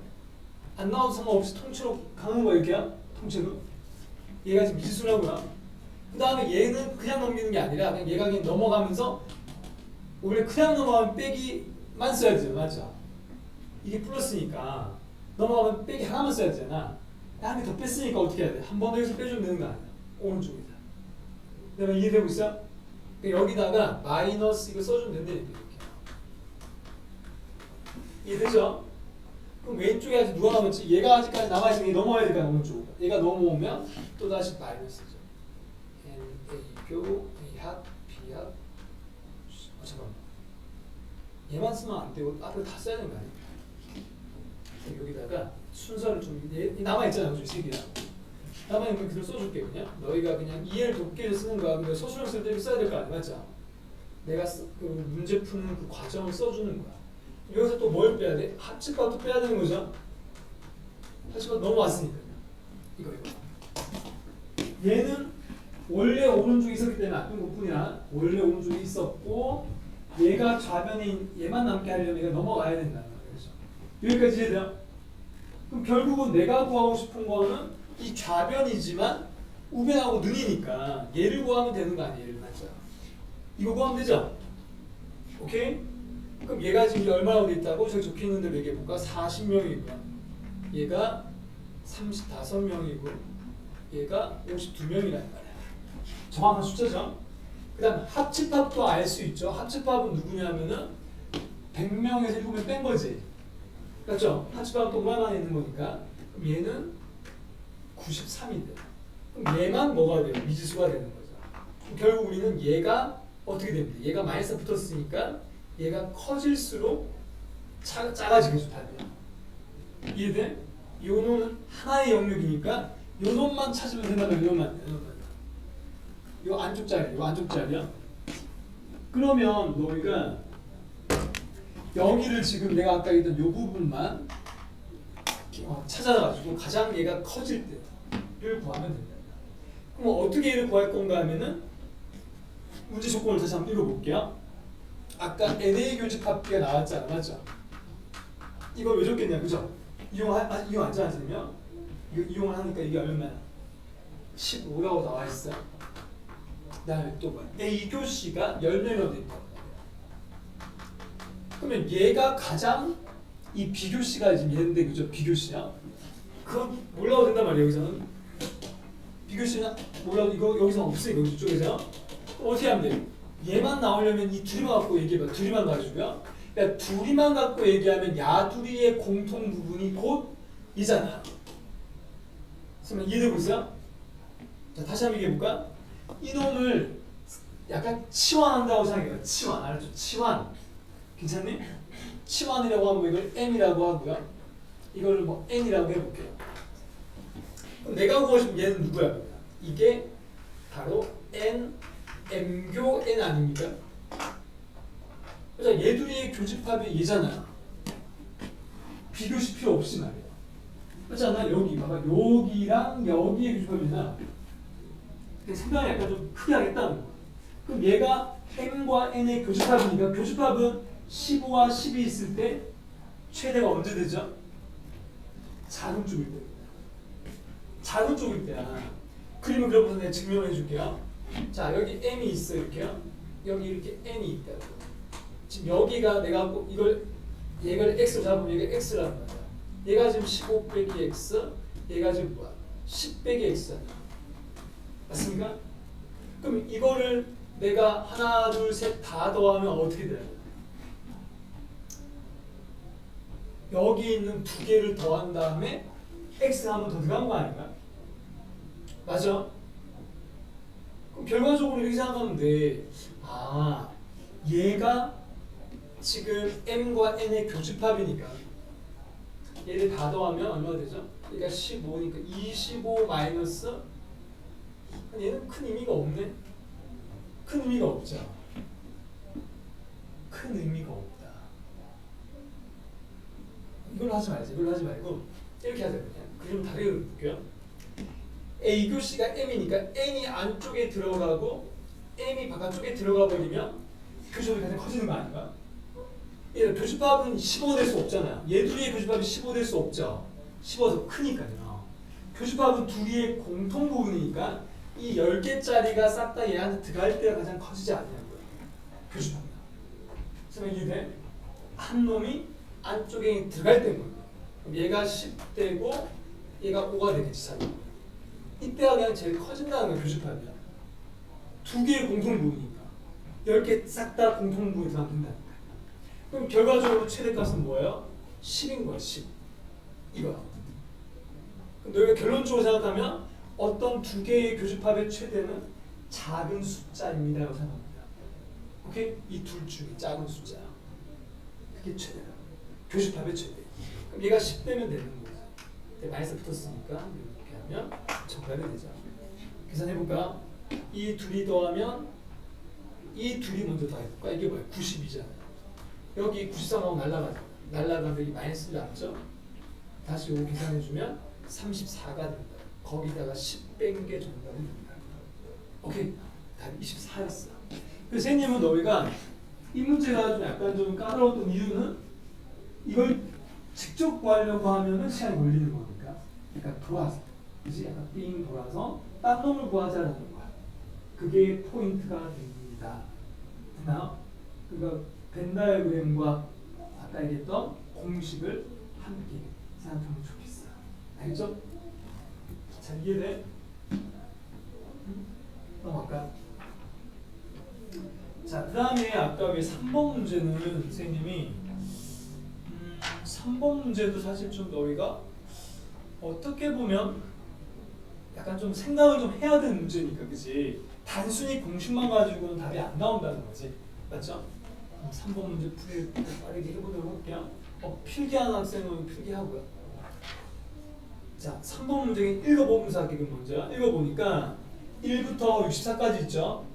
안 나와도 상관없이 통째로 가는 거야 이렇게야? 통째로. 얘가 지금 미지수라고요. 그 다음에 얘는 그냥 넘기는 게 아니라 그냥 얘가 그냥 넘어가면서 원래 그냥 넘어가면 빼기만 써야 되죠. 맞죠? 이게 플러스니까 넘어가면 빼기 하나만 써야 되잖아. 한 개 더 뺐으니까 어떻게 해야 돼? 한 번 더 여기서 빼주면 되는 거 아니야? 오른쪽에다. 내가 이해되고 있어? 여기다가 마이너스 이거 써주면 된다니까. 이해되죠? 그럼 왼쪽에 아직 누가 남았지? 얘가 아직까지 남아있으면 얘 넘어야 될까 오른쪽. 얘가 넘어오면 또 다시 마이너스죠. N, A교, A합, B합. 잠깐만. 얘만 쓰면 안 되고 앞을 다 써야 되는 거 아니야? 여기다가 순서를 좀 남아있잖아. 그죠? 세 개야. 남아있는 거 그대로 써줄게 그냥. 너희가 그냥 이해를 돕기 위해서 쓰는 거야. 근데 서술형 쓸 때 써야 될 거 아니야? 맞죠? 내가 그 문제 푸는 그 과정을 써주는 거야. 여기서 또 뭘 빼야 돼? 합집합도 빼야 되는 거죠? 합집합 넘어왔으니까. 이거. 얘는 원래 오른쪽에 있었기 때문에 나쁜 것 뿐이야. 원래 오른쪽에 있었고 얘가 좌변에 얘만 남게 하려면 얘가 넘어가야 된다는 거죠. 여기까지 이해돼요? 그럼 결국은 내가 구하고 싶은 거는 이 좌변이지만 우변하고 능이니까 얘를 구하면 되는 거 아니에요? 얘를 맞죠? 이거 구하면 되죠? 오케이? 그럼 얘가 지금 얼마나 어디 있다고? 저기 적혀있는 대로 얘기해볼까? 40명이고요. 얘가 35명이고 얘가 52명이라는 말이야. 정확한 숫자죠? 그 다음 합집합도 알 수 있죠? 합집합은 누구냐면은 100명에서 7명 뺀 거지. 맞죠? 합집합은 또 얼마나 있는 거니까. 그럼 얘는 93이 돼. 그럼 얘만 뭐가 돼요? 미지수가 되는 거죠. 그럼 결국 우리는 얘가 어떻게 됩니까? 얘가 마이너스 붙었으니까 얘가 커질수록 작아지게 좋다네요. 이해돼? 요 놈은 하나의 영역이니까 요 놈만 찾으면 된다면 요 놈만. 요 안쪽 자리, 요 안쪽 자리야. 그러면 너희가 여기를 지금 내가 아까 얘기했던 요 부분만 찾아가지고 가장 얘가 커질 때를 구하면 된다. 그럼 어떻게 얘를 구할 건가 하면은 문제 조건을 다시 한번 읽어볼게요. 아까 NA 교집합비가 나왔잖아, 맞죠? 이걸 왜 줬겠냐, 그죠? 이용 안 되면 이거 이용을 하니까 이게 얼마야? 15라고 나와 있어. 그다음에 또 뭐야? A교 C가 10명이나 된다. 그러면 얘가 가장 이 비교 C가 지금 얘인데 그죠? 비교 C야. 그건 몰라도 된단 말이야 여기서는. 비교 C는 몰라도 이거 여기서 없으니까 여기 쪽에서 어떻게 하면 돼? 얘만 나오려면 이 둘이만 갖고 얘기해봐. 둘이만 가지고요. 그러니까 둘이만 갖고 얘기하면 야둘이의 공통 부분이 곧 이잖아. 그러면 이해되고 있어요? 자 다시 한번 얘기해볼까? 이놈을 약간 치환한다고 생각해요. 치환 알았죠? 치환 괜찮니? 치환이라고 하면 이걸 M이라고 하고요. 이걸 뭐 N이라고 해볼게요. 그럼 내가 구하고 싶은 얘는 누구야? 이게 바로 N M교 N 아닙니까? 그래서 얘 둘이 교집합이 얘잖아요. 비교시 필요 없이 말이에요. 그렇지 않나? 여기 봐봐. 여기랑 여기의 교집합이잖아. 생각을 약간 좀 크게 하겠다는 거야. 그럼 얘가 m과 n의 교집합이니까 교집합은 15와 10이 있을 때 최대가 언제 되죠? 작은 쪽일 때. 작은 쪽일 때야. 그림을 그려서 내가 증명해 줄게요. 자, 여기 m이 있어 이렇게요. 여기 이렇게 n이 있다고. 지금 여기가 내가 이걸 얘를 x로 잡으면 얘가 x라는 거야. 얘가 지금 15 빼기 x, 얘가 지금 뭐야? 10 빼기 x잖아. 맞습니까? 그럼 이거를 내가 하나, 둘, 셋 다 더하면 어떻게 돼요? 여기 있는 두 개를 더한 다음에 x가 한 번 더 들어간 거 아닌가? 맞아? 그럼 결과적으로 이렇게 생각하면 돼. 아, 얘가 지금 m과 n의 교집합이니까 얘를 다 더하면 얼마 되죠? 얘가 15니까 25 마이너스, 얘는 큰 의미가 없네? 큰 의미가 없죠. 큰 의미가 없다. 이걸로 하지 말자. 이걸로 하지 말고 이렇게 하자. 그냥 그림 다르게 볼게요. A 교시가 m이니까 n이 안쪽에 들어가고 m이 바깥쪽에 들어가 버리면 교집합이 가장 커지는 거 아닌가? 얘 교집합은 15 될 수 없잖아요. 얘 둘이의 교집합이 15 될 수 없죠. 15가 더 크니까요. 교집합은 둘이의 공통 부분이니까 이 10개짜리가 싹 다 얘한테 들어갈 때가 가장 커지지 않냐고요. 교집합이다. 그래서 이게 한 놈이 안쪽에 들어갈 때인 거예요. 그럼 얘가 10대고 얘가 5가 되겠지. 사실. 이때가 그냥 제일 커진다는 거예요. 교집합이야. 두 개의 공통 부분이니까 10개 싹 다 공통 부분이 들어가면 된다. 그럼 결과적으로 최대값은 뭐예요? 10인 거야. 10. 이거야. 그럼 너희가 결론적으로 생각하면 어떤 두 개의 교집합의 최대는 작은 숫자입니다라고 생각합니다. 오케이? 이 둘 중에 작은 숫자. 그게 최대다. 교집합의 최대. 그럼 얘가 10대면 되는 거죠. 마이너스 붙었으니까 이렇게 하면 정답이 되죠. 계산해볼까? 이 둘이 더하면 이 둘이 먼저 더해볼까? 이게 뭐야? 90이잖아요. 여기 93 하고 날라가면 여기 마이너스 남죠? 다시 이거 계산해주면 34가 된다. 거기다가 10 뺀 게 정답이 된다. 오케이. 답이 24였어. 그래서 선생님은 너희가 이 문제가 좀 약간 좀 까다로웠던 이유는 이걸 직접 구하려고 하면은 시간이 걸리는 거니까. 그러니까 돌아서. 그치? 약간 삥 돌아서 딴 놈을 구하자라는 거야. 그게 포인트가 됩니다. 됐나요? 그러니까 벤 다이어그램과 아까 얘기했던 공식을 함께 생각하면 좋겠어. 알겠죠? 자, 이해돼? 넘어갈까? 자, 그 다음에 아까 왜 3번 문제는 선생님이 3번 문제도 사실 좀 너희가 어떻게 보면 약간 좀 생각을 좀 해야 되는 문제니까, 그치? 단순히 공식만 가지고는 답이 안 나온다는 거지. 맞죠? 3번 문제 풀이 빠르게 해보도록 할게요. 필기하는 학생은 필기하고요. 자, 3번 문제 읽어보면서 할게요. 먼저 읽어보니까 1부터 64까지 있죠.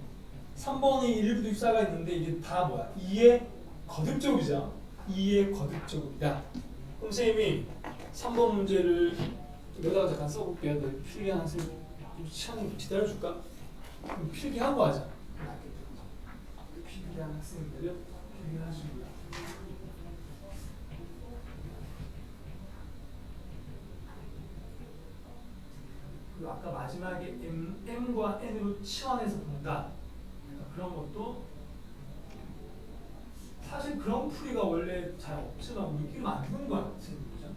3번이 1부터 64가 있는데 이게 다 뭐야? 2의 거듭적이죠. 2의 거듭적입니다. 그럼 선생님이 3번 문제를 여기다가 잠깐 써볼게요. 너 필기하는 학생 좀 시간 기다려줄까? 그럼 필기하고 하자. 필기하는 학생들은 필기하시고요. 그리고 아까 마지막에 m과 n으로 치환해서 본다. 그런 것도 사실 그런 풀이가 원래 잘 없지만 우리끼리 만드는 거야. 그죠?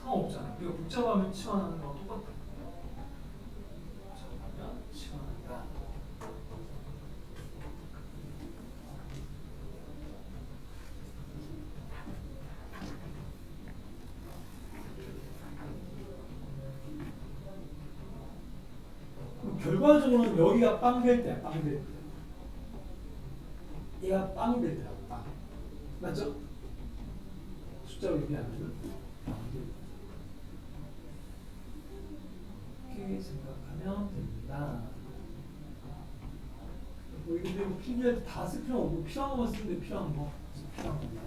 상관없잖아. 우리가 복잡하면 치환하는 거랑 똑같아. 복잡하면 치환한다. 결과적으로는 여기가 빵 될 때야. 빵 될 때. 얘가 빵이 될 때야. 빵. 맞죠? 숫자로 얘기하면 빵 될 때. 이렇게 생각하면 됩니다. 뭐 근데 뭐 필기할 때 다 쓸 필요 없고 필요한 것만 쓰는데 필요한 겁니다.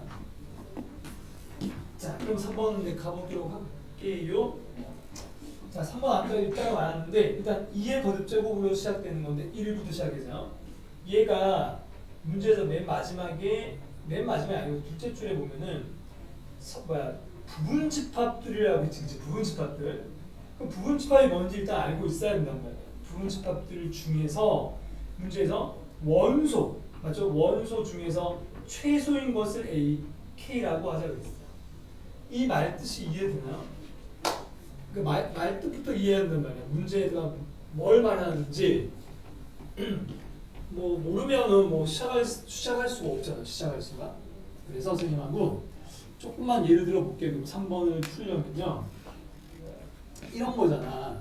자, 그럼 3번 가보도록 하고. 볼게요. 자, 3번 아까 일단 말았는데 일단 2의 거듭제곱으로 시작되는 건데 1부터 시작해서 얘가 문제에서 맨 마지막에 아니고 둘째 줄에 보면은 부분집합들이라고 했지, 그치? 부분집합들. 그럼 부분집합이 뭔지 일단 알고 있어야 된단 말이야. 부분집합들 중에서 문제에서 원소, 맞죠? 원소 중에서 최소인 것을 A, K라고 하자고 했어. 이 말뜻이 이해되나요? 그 말뜻부터 이해해야 된단 말이야. 문제가 뭘 말하는지 뭐 모르면은 뭐 시작할 수가 없잖아. 시작할 수가. 그래서 선생님하고 조금만 예를 들어 볼게요. 그럼 3번을 풀려면요. 이런 거잖아.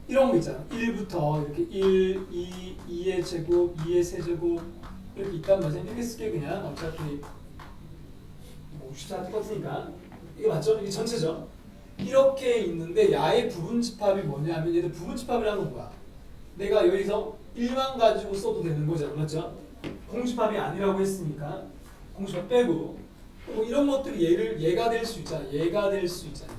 이런 거 있잖아. 1부터 이렇게 1, 2, 2의 제곱, 2의 세제곱 이렇게 있단 말이야. 이렇게 쓸게 그냥. 어차피 뭐 숫자 똑같으니까. 이게 맞죠? 이게 전체죠. 이렇게 있는데 야의 부분집합이 뭐냐면 얘들 부분집합이라는 건 뭐야? 내가 여기서 1만 가지고 써도 되는 거잖아. 맞죠? 공집합이 아니라고 했으니까 공집합 빼고 뭐 이런 것들이 얘가 될 수 있잖아. 얘가 될 수 있다.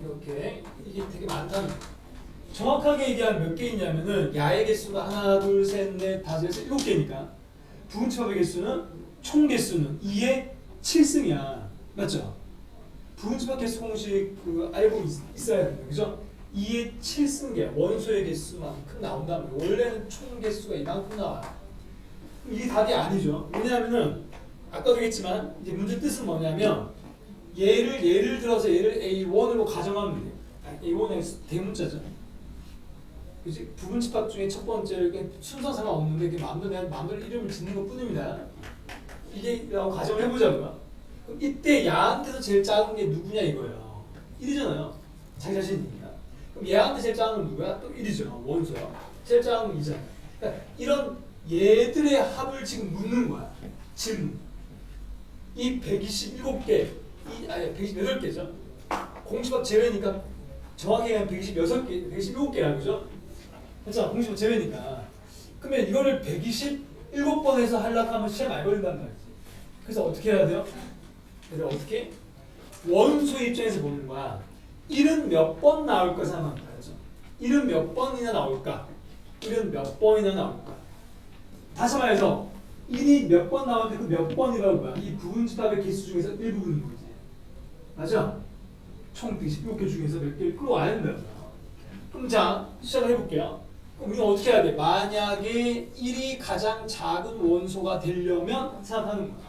이렇게 이게 되게 많다는 거야. 정확하게 얘기하면 몇 개 있냐면은 야의 개수가 하나, 둘, 셋, 넷, 다섯, 여섯, 7개니까 부분집합의 개수는 총 개수는 2의 7승이야. 맞죠? 부분집합 개수 공식 알고 있어야 돼요. 그죠? 2의 7승계 원소의 개수만큼 나온다면 원래는 총 개수가 이만큼 나와요. 이게 답이 아니죠. 왜냐하면은 아까도 얘기했지만 이제 문제 뜻은 뭐냐면 예를 들어서 얘를 A1으로 가정하면 돼요. A1의 대문자죠. 그치? 부분집합 중에 첫 번째를 순서 상관없는데 마음대로 이름을 짓는 것 뿐입니다. 이게 라고 가정을 해보자고요. 그럼 이때 야한테서 제일 작은 게 누구냐 이거예요. 1이잖아요. 자기 자신이니까. 그럼 얘한테 제일 작은 건 누구야? 또 1이죠. 원소야. 제일 작은 건 2잖아. 그러니까 이런 얘들의 합을 지금 묻는 거야. 질문. 이 127개, 128개죠. 공집합 제외니까 정확히 얘기하면 126개, 127개라는 거죠. 그렇죠? 공집합 제외니까. 그러면 이거를 127번에서 하려고 하면 시간 많이 걸린단 말이지. 그래서 어떻게 해야 돼요? 그래서 어떻게? 원소 입장에서 보는 거야. 1은 몇 번 나올까 생각하면 되죠. 1은 몇 번이나 나올까? 1은 몇 번이나 나올까? 다시 말해서 1이 몇 번 나오는데 그 몇 번이라고 뭐야? 이 부분집합의 개수 중에서 일부분인 거지. 맞아? 총 127개 중에서 몇 개를 끌어와야 된다. 그럼 자, 시작을 해볼게요. 그럼 우리는 어떻게 해야 돼? 만약에 1이 가장 작은 원소가 되려면 생각하는 거야.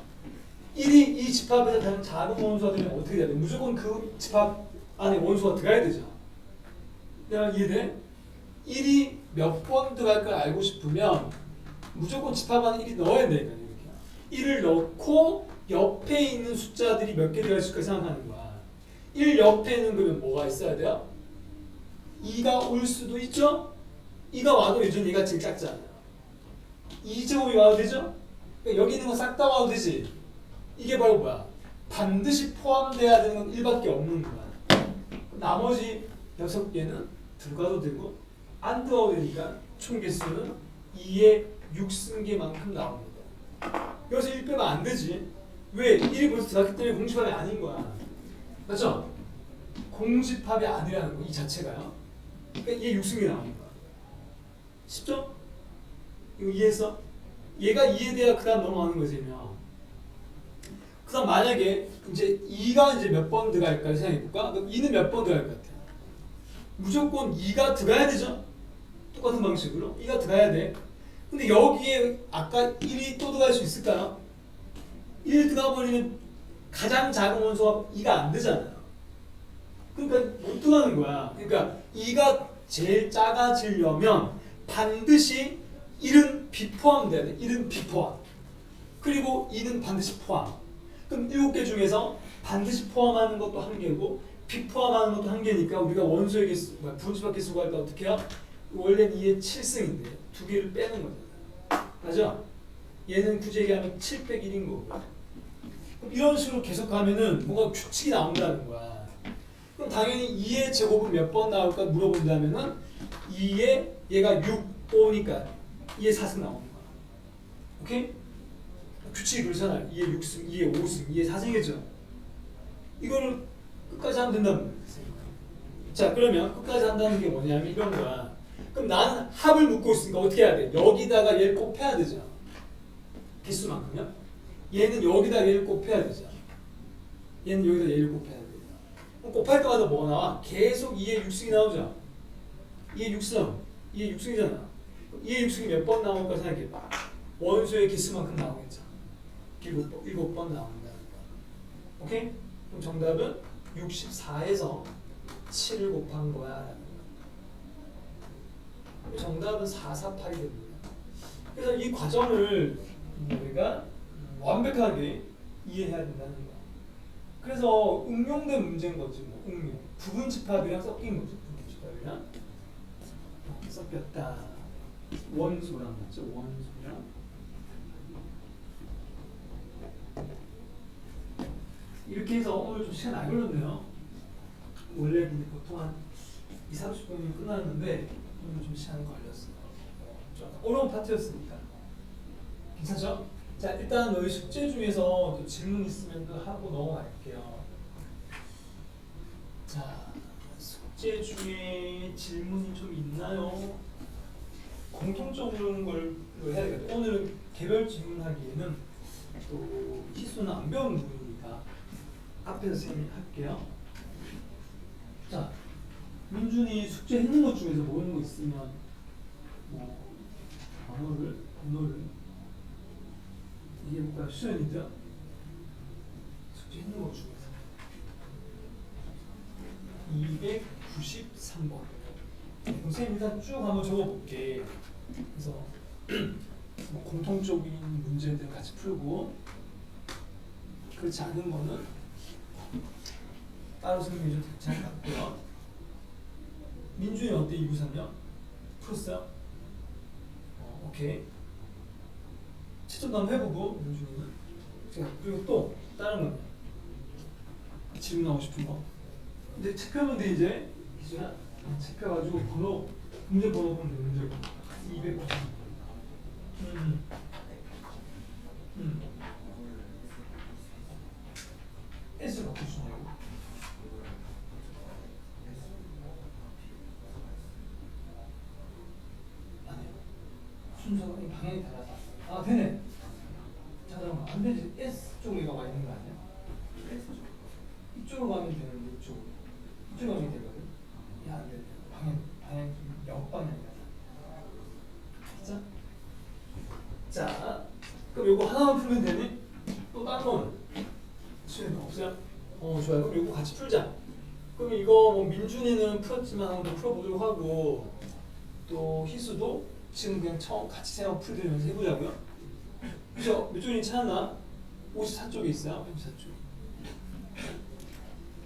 1이 이 집합에서 가장 작은 원소가 되면 어떻게 해야 돼? 무조건 그 집합 안에 원소가 들어가야 되죠. 내가 이해돼? 1이 몇 번 들어갈 걸 알고 싶으면 무조건 집합 안에 1이 넣어야 되니까 이렇게. 1을 넣고 옆에 있는 숫자들이 몇 개 들어갈 수 있을까 생각하는 거야. 1 옆에는 그러면 뭐가 있어야 돼요? 2가 올 수도 있죠? 2가 와도 요즘 얘가 제일 작잖아요. 2제곱이 와도 되죠? 그러니까 여기 있는 거 싹 다 와도 되지. 이게 바로 뭐야? 반드시 포함돼야 되는 건 1밖에 없는 거야. 나머지 6개는 들어가도 되고 안 들어가도 되니까 총 개수는 2의 6승계만큼 나옵니다. 여기서 1 빼면 안 되지. 왜? 1이 벌써 들어갔기 때문에 공집합이 아닌 거야. 맞죠? 공집합이 아니라는 거, 이 자체가요. 그러니까 2의 6승이 나오는 거야. 쉽죠? 이거 이해했어? 얘가 이해돼야 그 다음 넘어가는 거지. 그 다음 만약에 이제 2가 이제 몇 번 들어갈까 생각해볼까? 그럼 2는 몇 번 들어갈 것 같아? 무조건 2가 들어가야 되죠? 똑같은 방식으로 2가 들어가야 돼. 근데 여기에 아까 1이 또 들어갈 수 있을까요? 1 들어가 버리면 가장 작은 원소가 2가 안 되잖아요. 그러니까 못 들어가는 거야. 그러니까 2가 제일 작아지려면 반드시 1은 비포함돼야 돼. 1은 비포함. 그리고 2는 반드시 포함. 그럼 7개 중에서 반드시 포함하는 것도 1개고 비포함하는 것도 1개니까 우리가 원소의 개수, 부분집합 개수 구할 때 어떻게 해요? 원래는 2의 7승인데 2개를 빼는 거잖아. 맞아? 얘는 굳이 얘기하면 7 빼기 1인 거고. 그럼 이런 식으로 계속 가면은 뭔가 규칙이 나온다는 거야. 그럼 당연히 2의 제곱은 몇 번 나올까 물어본다면은 2의 얘가 6, 5니까 2의 4승 나오는 거야. 오케이? 규칙이 그렇잖아요. 2의 6승, 2의 5승, 2의 4승이겠죠. 이거를 끝까지 하면 된다는 거예요. 자, 그러면 끝까지 한다는 게 뭐냐면 이런 거야. 그럼 나는 합을 묶고 있으니까 어떻게 해야 돼? 여기다가 얘를 곱해야 되죠. 개수만큼요. 얘는 여기다 얘를 곱해야 되죠. 얘는 여기다 얘를 곱해야 돼요. 그럼 곱할 때마다 뭐가 나와? 계속 2의 6승이 나오죠. 2의 6승. 2의 6승이잖아. 2의 6승이 몇 번 나올까 생각해봐. 원소의 개수만큼 나오겠죠. 7번 나온다. 오케이? 그럼 정답은 64에서 7을 곱한 거야. 정답은 448이 됩니다. 그래서 이 과정을 우리가 완벽하게 이해해야 된다는 거야. 그래서 응용된 문제인 거지. 뭐 응용. 부분집합이랑 섞인 거죠. 부분집합이랑 섞였다. 원소랑 맞죠? 원소랑. 이렇게 해서 오늘 좀 시간 안 걸렸네요. 원래 보통 한 20-30분이면 끝났는데 오늘 좀 시간이 걸렸어요. 좀 어려운 파트였으니까. 괜찮죠? 자, 일단 너희 숙제 중에서 또 질문 있으면 또 하고 넘어갈게요. 자, 숙제 중에 질문이 좀 있나요? 공통적인 걸로 해야 되겠다. 오늘은 개별 질문하기에는 또 희수는 안 배운 부분이니까 앞에서 선생님이 할게요. 자, 민준이 숙제 했는 것 중에서 모르는 거 있으면 뭐 번호를 얘기해볼까요? 수연이죠? 숙제 했는 것 중에서 293번. 선생님 일단 쭉 한번 적어볼게. 그래서 뭐 공통적인 문제들 같이 풀고 그렇지 않은 거는 따로 선생님이 좀 잘 같고요. 민준이 어때? 293요? 풀었어요? 오케이. 채점도 한번 해보고 민준이는. 자, 그리고 또 다른 거 질문 하고 싶은 거. 근데 체크하면 돼 이제. 기준아 체크해가지고 번호 문제 번호 보면 돼. 문제 290. S를 어떻게 주냐고. 아니요. 순서가 방향이 달라서. 아 되네. 잠깐만 안 되지. S 쪽으로 가 있는 거 아니야? S 쪽. 이쪽으로 가면 되는데 이쪽으로. 이쪽으로 가면 되거든. 야 안 돼. 방향 역방향이야. 진짜? 자, 그럼 요거 하나만 풀면 되니? 또 다른 거는? 수연 없어요? 좋아요. 그럼 요거 같이 풀자. 그럼 이거 뭐 민준이는 풀었지만 한번 풀어보도록 하고 또 희수도 지금 그냥 처음 같이 생각 풀들면서 해보자고요. 그죠? 몇 쪽이 찾았나? 54쪽에 있어요. 54쪽.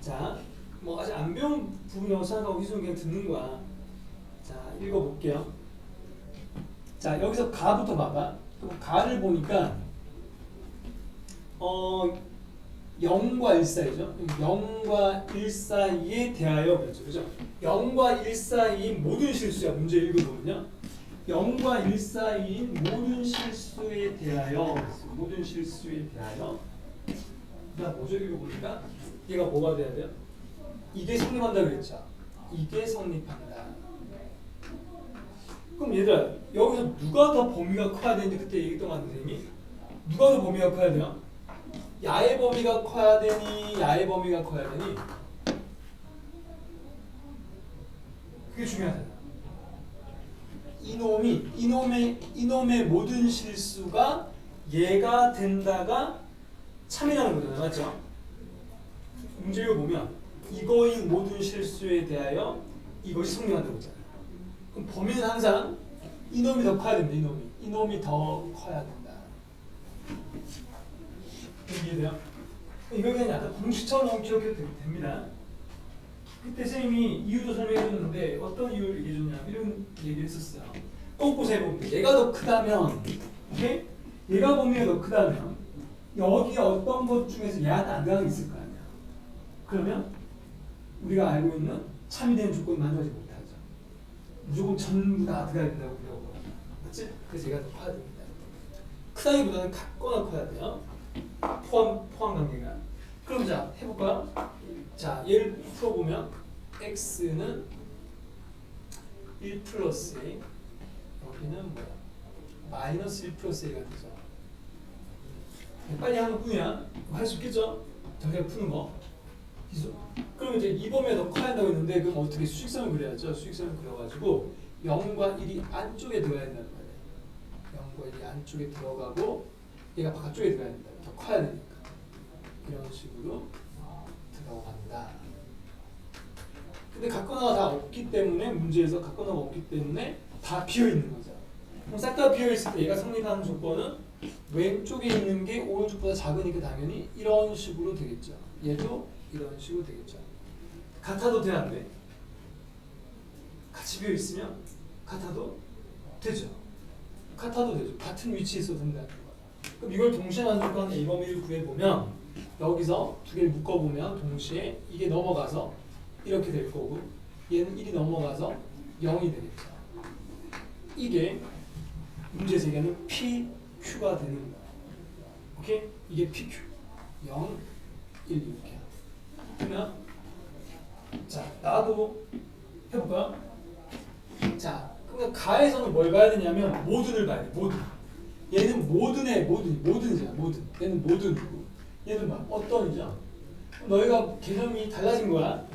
자, 뭐 아직 안 배운 부분이라고 생각하고 희수는 그냥 듣는 거야. 자, 읽어볼게요. 자, 여기서 가부터 봐봐. 가를 보니까 0과 1 사이죠. 0과 1 사이에 대하여 그렇죠. 그죠? 0과 1 사이인 모든 실수야. 문제 읽어보면요. 0과 1 사이인 모든 실수에 대하여 모든 실수에 대하여 나 뭐죠? 읽어보니까 얘가 뭐가 돼야 돼요? 이게 성립한다 그랬죠. 이게 성립한다. 그럼 얘들아 여기서 누가 더 범위가 커야 되는지 그때 얘기했던 거 같은데 선생님이 누가 더 범위가 커야 돼요? 야의 범위가 커야 되니 야의 범위가 커야 되니 그게 중요하잖아. 이놈의 모든 실수가 얘가 된다가 참이라는 거잖아요. 맞죠? 문제를 보면 이거인 모든 실수에 대하여 이것이 성립한다고 했잖아요. 그럼 범위는 항상 이놈이 더 커야 된다. 이놈이 더 커야 된다. 이해돼요? 이거 그냥 약간 공식처럼 기억해도 됩니다. 그때 선생님이 이유도 설명해줬는데 어떤 이유를 얘기해줬냐면 이런 얘기를 했었어요. 꼼꼼히 해보면 얘가 더 크다면 오케이? 얘가 범위가 더 크다면 여기 어떤 것 중에서 얘한테 안 들어가는 게 있을 거 아니야. 그러면 우리가 알고 있는 참이 되는 조건을 만족하지 못하죠. 무조건 전부 다 들어가야 된다고 그러고 맞지? 그래서 얘가 더 커야 됩니다. 크다기보다는 같거나 커야 돼요. 포함 관계가. 그럼 자 해볼까요? 자 얘를 풀어보면 x는 1 플러스 a 여기는 뭐야? 마이너스 1 플러스 a가 되죠. 빨리 하는 뿐이야. 할 수 있겠죠? 저게 푸는 거. 기수. 그러면 이제 이 범위가 더 커야 한다고 했는데 그럼 어떻게 수직선을 그려야죠? 수직선을 그려가지고 0과 1이 안쪽에 들어가야 된다는 말이에요. 0과 1이 안쪽에 들어가고 얘가 바깥쪽에 들어가야 된다. 더 커야 되니까. 이런 식으로 들어간다. 근데 각거나가 다 없기 때문에 문제에서 각거나가 없기 때문에 다 비어 있는 거죠. 그럼 싹 다 비어 있을 때 얘가 성립하는 조건은 왼쪽에 있는 게 오른쪽보다 작으니까 당연히 이런 식으로 되겠죠. 얘도 이런 식으로 되겠죠. 같아도 돼, 안 돼? 같이 비어 있으면 같아도 되죠. 같아도 되죠. 같은 위치에 있어도 된다는 거예요. 그럼 이걸 동시에 만족하는 A 범위를 구해보면 여기서 두 개를 묶어보면 동시에 이게 넘어가서 이렇게 될 거고 얘는 1이 넘어가서 0이 되겠죠. 이게 문제 세 개는 PQ가 되는 거야. 오케이? 이게 PQ. 0, 1 이렇게. 그러면 자, 나도 해볼까요? 자, 그러면 가에서는 뭘 봐야 되냐면 모든을 봐야 돼. 모든. 얘는 모든이잖아. 모든. 얘는 모든이고 얘는 막 어떤이죠. 너희가 개념이 달라진 거야.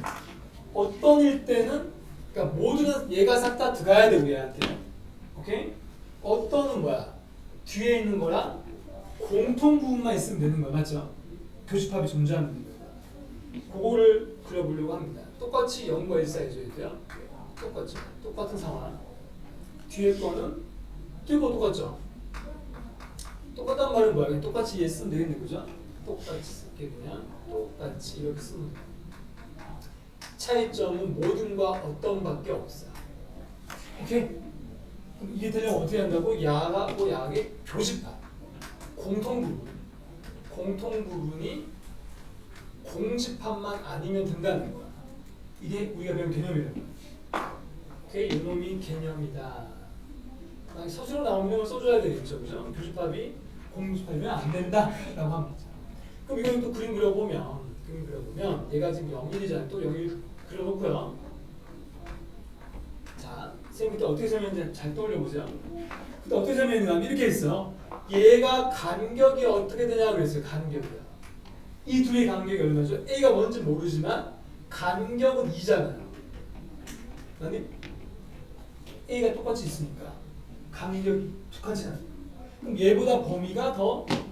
어떤일 때는 그러니까 모든은 얘가 싹 다 들어가야 되고 얘한테. 오케이? 어떤은 뭐야? 뒤에 있는 거랑 공통 부분만 있으면 되는 거야. 맞죠? 교집합이 존재하는 거야. 그거를 그려보려고 합니다. 똑같이 0과 1 사이 줘야 돼요. 똑같이. 똑같은 상황. 뒤에 거는 뒤에 거 똑같죠? 똑같단 말은 뭐야? 그냥 똑같이 얘 쓰면 되겠네. 그죠? 똑같이 쓸게 그냥. 똑같이 이렇게 쓰면 돼. 차이점은 모든과 어떤밖에 없어. 오케이? 그럼 이게 되려면 어떻게 한다고? 야하고 야의 교집합. 공통 부분이 공집합만 아니면 된다는 거야. 이게 우리가 배운 개념이라는 거야. 오케이? 이놈이 개념이다. 서술로 나오면 써줘야 되겠죠. 그죠? 교집합이 공집합이면 안 된다라고 합니다. 그럼 이걸 또 그림 그려보면 얘가 지금 0, 1이잖아요. 또 0, 1 그려놓고요. 자, 선생님 그때 어떻게 설명했는지 잘 떠올려보세요. 그때 어떻게 설명했냐면 이렇게 했어. 얘가 간격이 어떻게 되냐고 그랬어요. 간격이요. 이 둘의 간격이 얼마죠? A가 뭔지 모르지만 간격은 2잖아요. 아니? A가 똑같이 있으니까 간격이 똑같지 않아요. 그럼 얘보다 범위가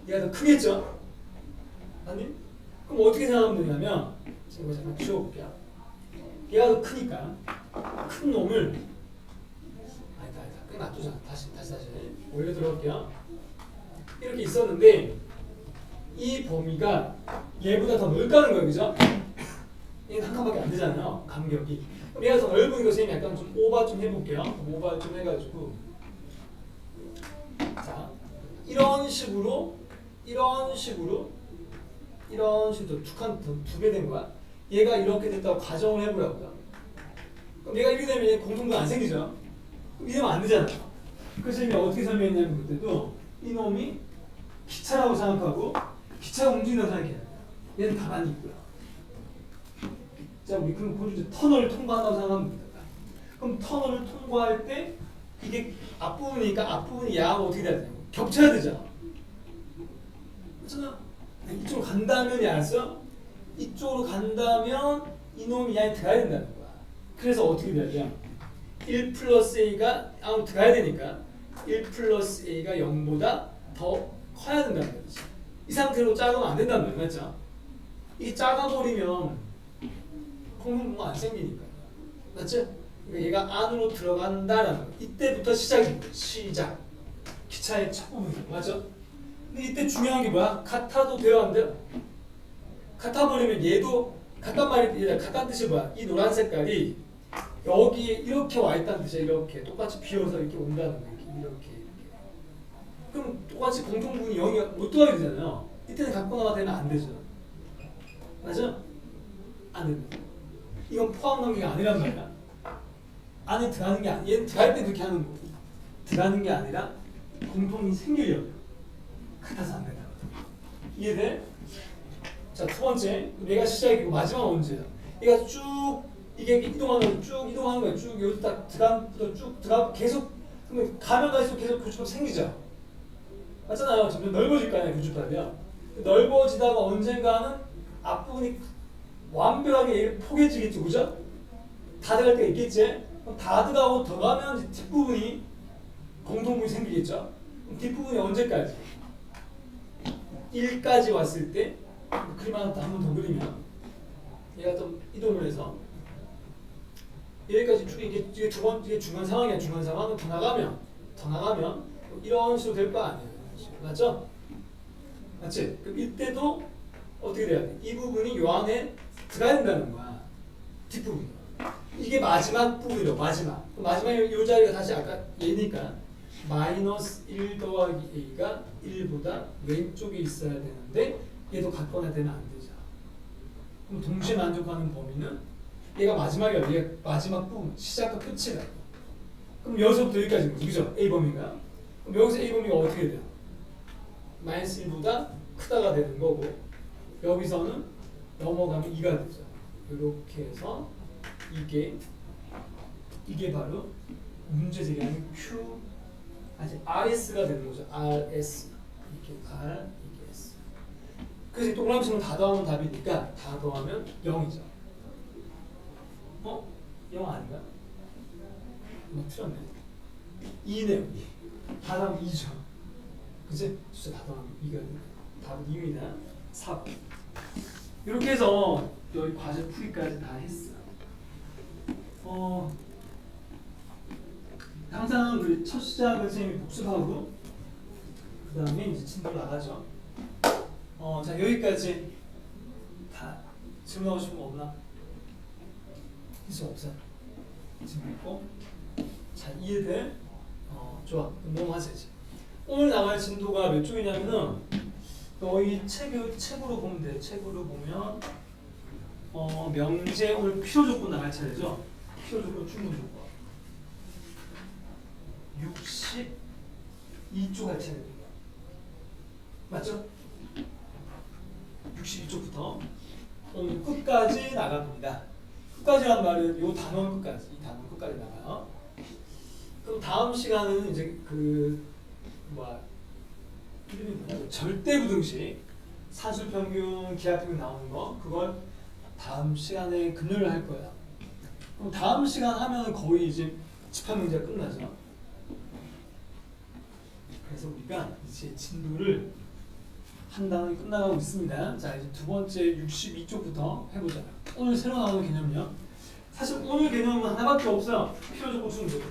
얘가 더 크겠죠? 아니? 그럼 어떻게 생각하면 되냐면 제가 잠깐 지워볼게요. 얘가 더 크니까 큰 놈을 아니다 그냥 놔두자. 다시 원래 들어갈게요. 이렇게 있었는데 이 범위가 얘보다 더 넓다는 거예요. 그죠? 얘는 한 칸밖에 안 되잖아요. 간격이. 그럼 얘가 더 넓은 거 선생님이 약간 좀 오버 좀 해볼게요. 오버 좀 해가지고 자 이런 식으로 두 배 된 거야. 얘가 이렇게 됐다고 가정을 해보라고요. 그럼 얘가 이렇게 되면 얘 공통도 안 생기죠. 이러면 안 되잖아. 그래서 이게 어떻게 설명했냐면 그때도 이놈이 기차라고 생각하고 기차가 움직인다고 생각해야 돼. 얘는 가만히 있고요. 자, 우리 그럼 보여주죠. 터널을 통과한다고 생각하면 됩니다. 그럼 터널을 통과할 때 이게 앞부분이니까 앞부분이 야하고 어떻게 돼야 되냐고 겹쳐야 되잖아. 그렇잖아. 이쪽으로 간다면 알았어? 이쪽으로 간다면 이놈이 야에 들어가야 된다는 거야. 그래서 어떻게 돼야 돼요? 1 플러스 A가 들어가야 되니까 1 플러스 A가 0보다 더 커야 된다는 거지. 이 상태로 작으면 안 된다는 거야. 맞죠? 이게 작아버리면 공통부가 안 생기니까. 맞죠? 그러니까 얘가 안으로 들어간다라는 거. 이때부터 시작인 거야. 시작. 기차의 첫 부분이야. 맞죠? 근데 이때 중요한 게 뭐야? 같아도 돼요, 안 돼요? 같아버리면 얘도 같단 말이 같다는 뜻이 뭐야? 이 노란 색깔이 여기에 이렇게 와 있다는 뜻이야. 이렇게 똑같이 비어서 이렇게 온다는 거야. 이렇게. 그럼 똑같이 공통분이 0이 못 들어가게 되잖아요. 이때는 갖고 되면 안 되죠. 맞아? 안 됩니다. 이건 포함 관계가 아니란 말이야. 안에 들어가는 게 아니야. 얘는 들어갈 때 그렇게 하는 거고. 들어가는 게 아니라 공통이 생기려고. 같아서 안 된다. 이해돼? 자, 두 번째, 얘가 시작이고 마지막 언제야? 얘가 쭉 이게 이동하는 쭉 이동하는 거야. 쭉 여기 딱 쭉 들어가 계속 그러면 가면 갈수록 계속 교집합 생기죠. 맞잖아요. 점점 넓어질 거 아니야 교집합이야. 넓어지다가 언젠가는 앞부분이 완벽하게 얘를 포개지겠지, 그죠? 다 들어갈 때가 있겠지. 그럼 다 들어가고 더 가면 이제 뒷부분이 공통분이 생기겠죠. 그럼 뒷부분이 언제까지? 1까지 왔을 때 그림 하나 한 번 더 그리면 얘가 좀 이동을 해서 여기까지 쭉 이게 두 번 이게 중간 상황이야. 중간 상황은 더 나가면 이런 식으로 될 거 아니에요. 맞죠? 맞지? 그럼 이때도 어떻게 돼야 돼? 이 부분이 요 안에 들어가야 된다는 거야. 뒷부분. 이게 마지막 부분이죠. 마지막 요 자리가 다시 아까 얘니까 마이너스 1 더하기 a가 1보다 왼쪽에 있어야 되는데 얘도 같거나 되면 안 되죠. 그럼 동시에 만족하는 범위는 얘가 마지막이야. 얘가 마지막 부분, 시작과 끝이라고. 그럼 여기서부터 여기까지는 그죠? A 범위가. 그럼 여기서 A 범위가 어떻게 돼요? 마이너스 1보다 크다가 되는 거고 여기서는 넘어가면 2가 되죠. 이렇게 해서 이게 바로 문제 제기하는 Q 아직 RS가 되는 거죠. RS 이게 R 이게 S. 그래서 동그라미처럼 다 더하면 답이니까 다 더하면 0이죠. 0 아닌가? 틀렸네. 2네요. 다 더하면 2죠. 그치? 숫자 다 더하면 2가 답은 2입니다. 4번. 이렇게 해서 여기 과제 풀이까지 다 했어. 항상 우리 첫 시작은 선생님이 복습하고 그 다음에 이제 진도 나가죠. 자 여기까지 다 질문하고 싶은 거 없나? 있어 없어? 질문 있고? 자 이해돼? 좋아. 그럼 넘어가자 이제. 오늘 나갈 진도가 몇 쪽이냐면은 너희 책으로 보면 돼. 책으로 보면 명제 오늘 필요 조건 나갈 차례죠. 필요 조건 충분 조건 62쪽 할 차례입니다. 맞죠? 62쪽부터 오늘 끝까지 나갑니다. 끝까지란 말은 요 단원 끝까지, 이 단원 끝까지 나가요. 그럼 다음 시간은 이제 이름이 뭐냐? 절대부등식 산술평균, 기하평균 나오는 거 그걸 다음 시간에 금요일 할 거야. 그럼 다음 시간 하면 거의 이제 집합 문제가 끝나죠. 그래서 우리가 이제 진도를 한 단원이 끝나가고 있습니다. 자 이제 두 번째 62쪽부터 해보자. 오늘 새로 나오는 개념이요. 사실 오늘 개념은 하나밖에 없어요. 필요 조건, 충분 조건.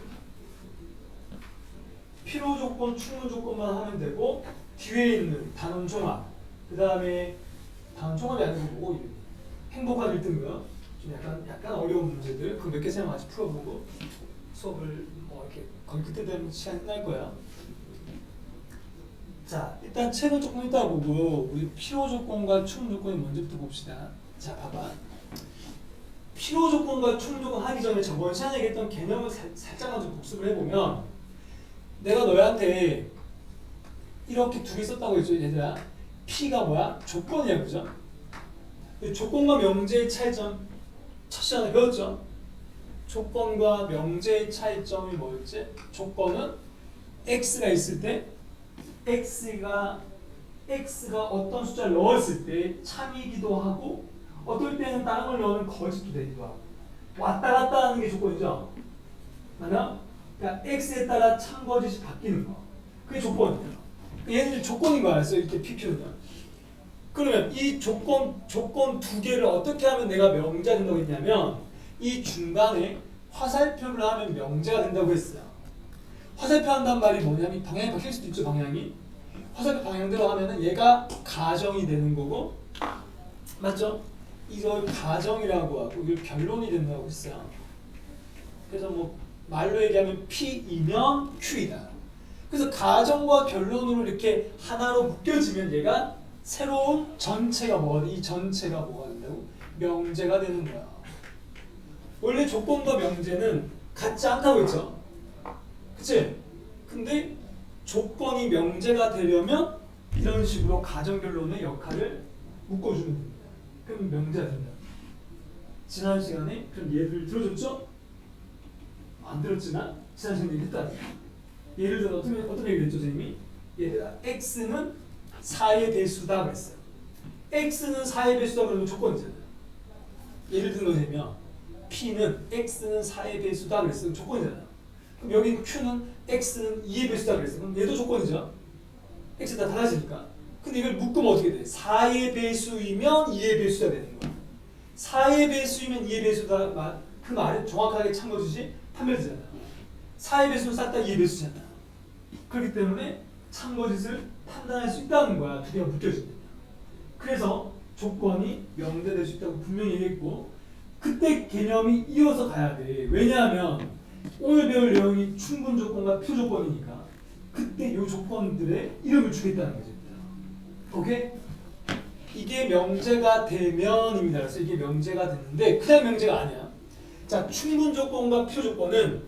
필요 조건, 충분 조건만 하면 되고 뒤에 있는 단원 종합, 그 다음에 단원 종합이 아니고 뭐 행복한 1등급 좀 약간 어려운 문제들 그 몇 개 생각 같이 풀어보고 수업을 이렇게 거의 그때 되면 시간 끝날 거야. 자 일단 책은 조금 이따 보고 우리 필요 조건과 충분 조건이 먼저부터 봅시다. 자 봐봐. 필요 조건과 충분 조건 하기 전에 저번 시간에 얘기했던 개념을 살짝만 좀 복습을 해보면 내가 너희한테 이렇게 두 개 썼다고 했죠 얘들아. P가 뭐야? 조건이야 그죠? 조건과 명제의 차이점 첫 시간에 배웠죠? 조건과 명제의 차이점이 뭐였지? 조건은 X가 있을 때 X가 어떤 숫자를 넣었을 때 참이기도 하고 어떨 때는 다른 걸 넣으면 거짓도 되기도 하고 왔다 갔다 하는 게 조건이죠. 맞나? 그러니까 X에 따라 참 거짓이 바뀌는 거 그게 조건이에요. 얘는 조건인 거 알았어요? 이렇게 PP는. 그러면 이 조건 두 개를 어떻게 하면 내가 명제가 된다고 했냐면 이 중간에 화살표를 하면 명제가 된다고 했어요. 화살표 한단 말이 뭐냐면 방향이 바뀔 수도 있죠. 방향이 화살표 방향대로 하면은 얘가 가정이 되는 거고 맞죠? 이걸 가정이라고 하고 이걸 변론이 된다고 했어요. 그래서 뭐 말로 얘기하면 P이면 Q이다. 그래서 가정과 결론으로 이렇게 하나로 묶여지면 얘가 새로운 전체가 뭐가 돼? 이 전체가 뭐가 된다고? 명제가 되는 거야. 원래 조건과 명제는 같지 않다고 했죠? 그치? 근데 조건이 명제가 되려면 이런 식으로 가정 결론의 역할을 묶어주면 됩니다. 그럼 명제가 된다. 지난 시간에 그럼 얘를 들어줬죠? 안 들었지만 지난 시간에 얘기했다. 예를 들어 어떤 얘기를 했죠, 선생님이? 예를 들어 x는 4의 배수다 그랬어요. x는 4의 배수다 그러면 조건이잖아요. 예를 들면 p는 x는 4의 배수다 그랬으면 조건이잖아요. 그럼 여기 q는 x는 2의 배수다 그랬어요. 그럼 얘도 조건이죠. x 다 달라지니까. 근데 이걸 묶으면 어떻게 돼? 4의 배수이면 2의 배수가 되는 거야. 4의 배수이면 2의 배수다. 그 말은 정확하게 참고주시 판별되잖아. 4의 배수는 싹 다 2의 배수잖아. 그렇기 때문에 참고짓을 판단할 수 있다는 거야. 두 개가 묶여진다. 그래서 조건이 명대될 수 있다고 분명히 얘기했고 그때 개념이 이어서 가야 돼. 왜냐하면 오늘 배울 내용이 충분 조건과 표조건이니까 그때 이 조건들의 이름을 주겠다는 거죠. 오케이? 이게 명제가 되면입니다. 그래서 이게 명제가 되는데 그냥 명제가 아니야. 자, 충분 조건과 표조건은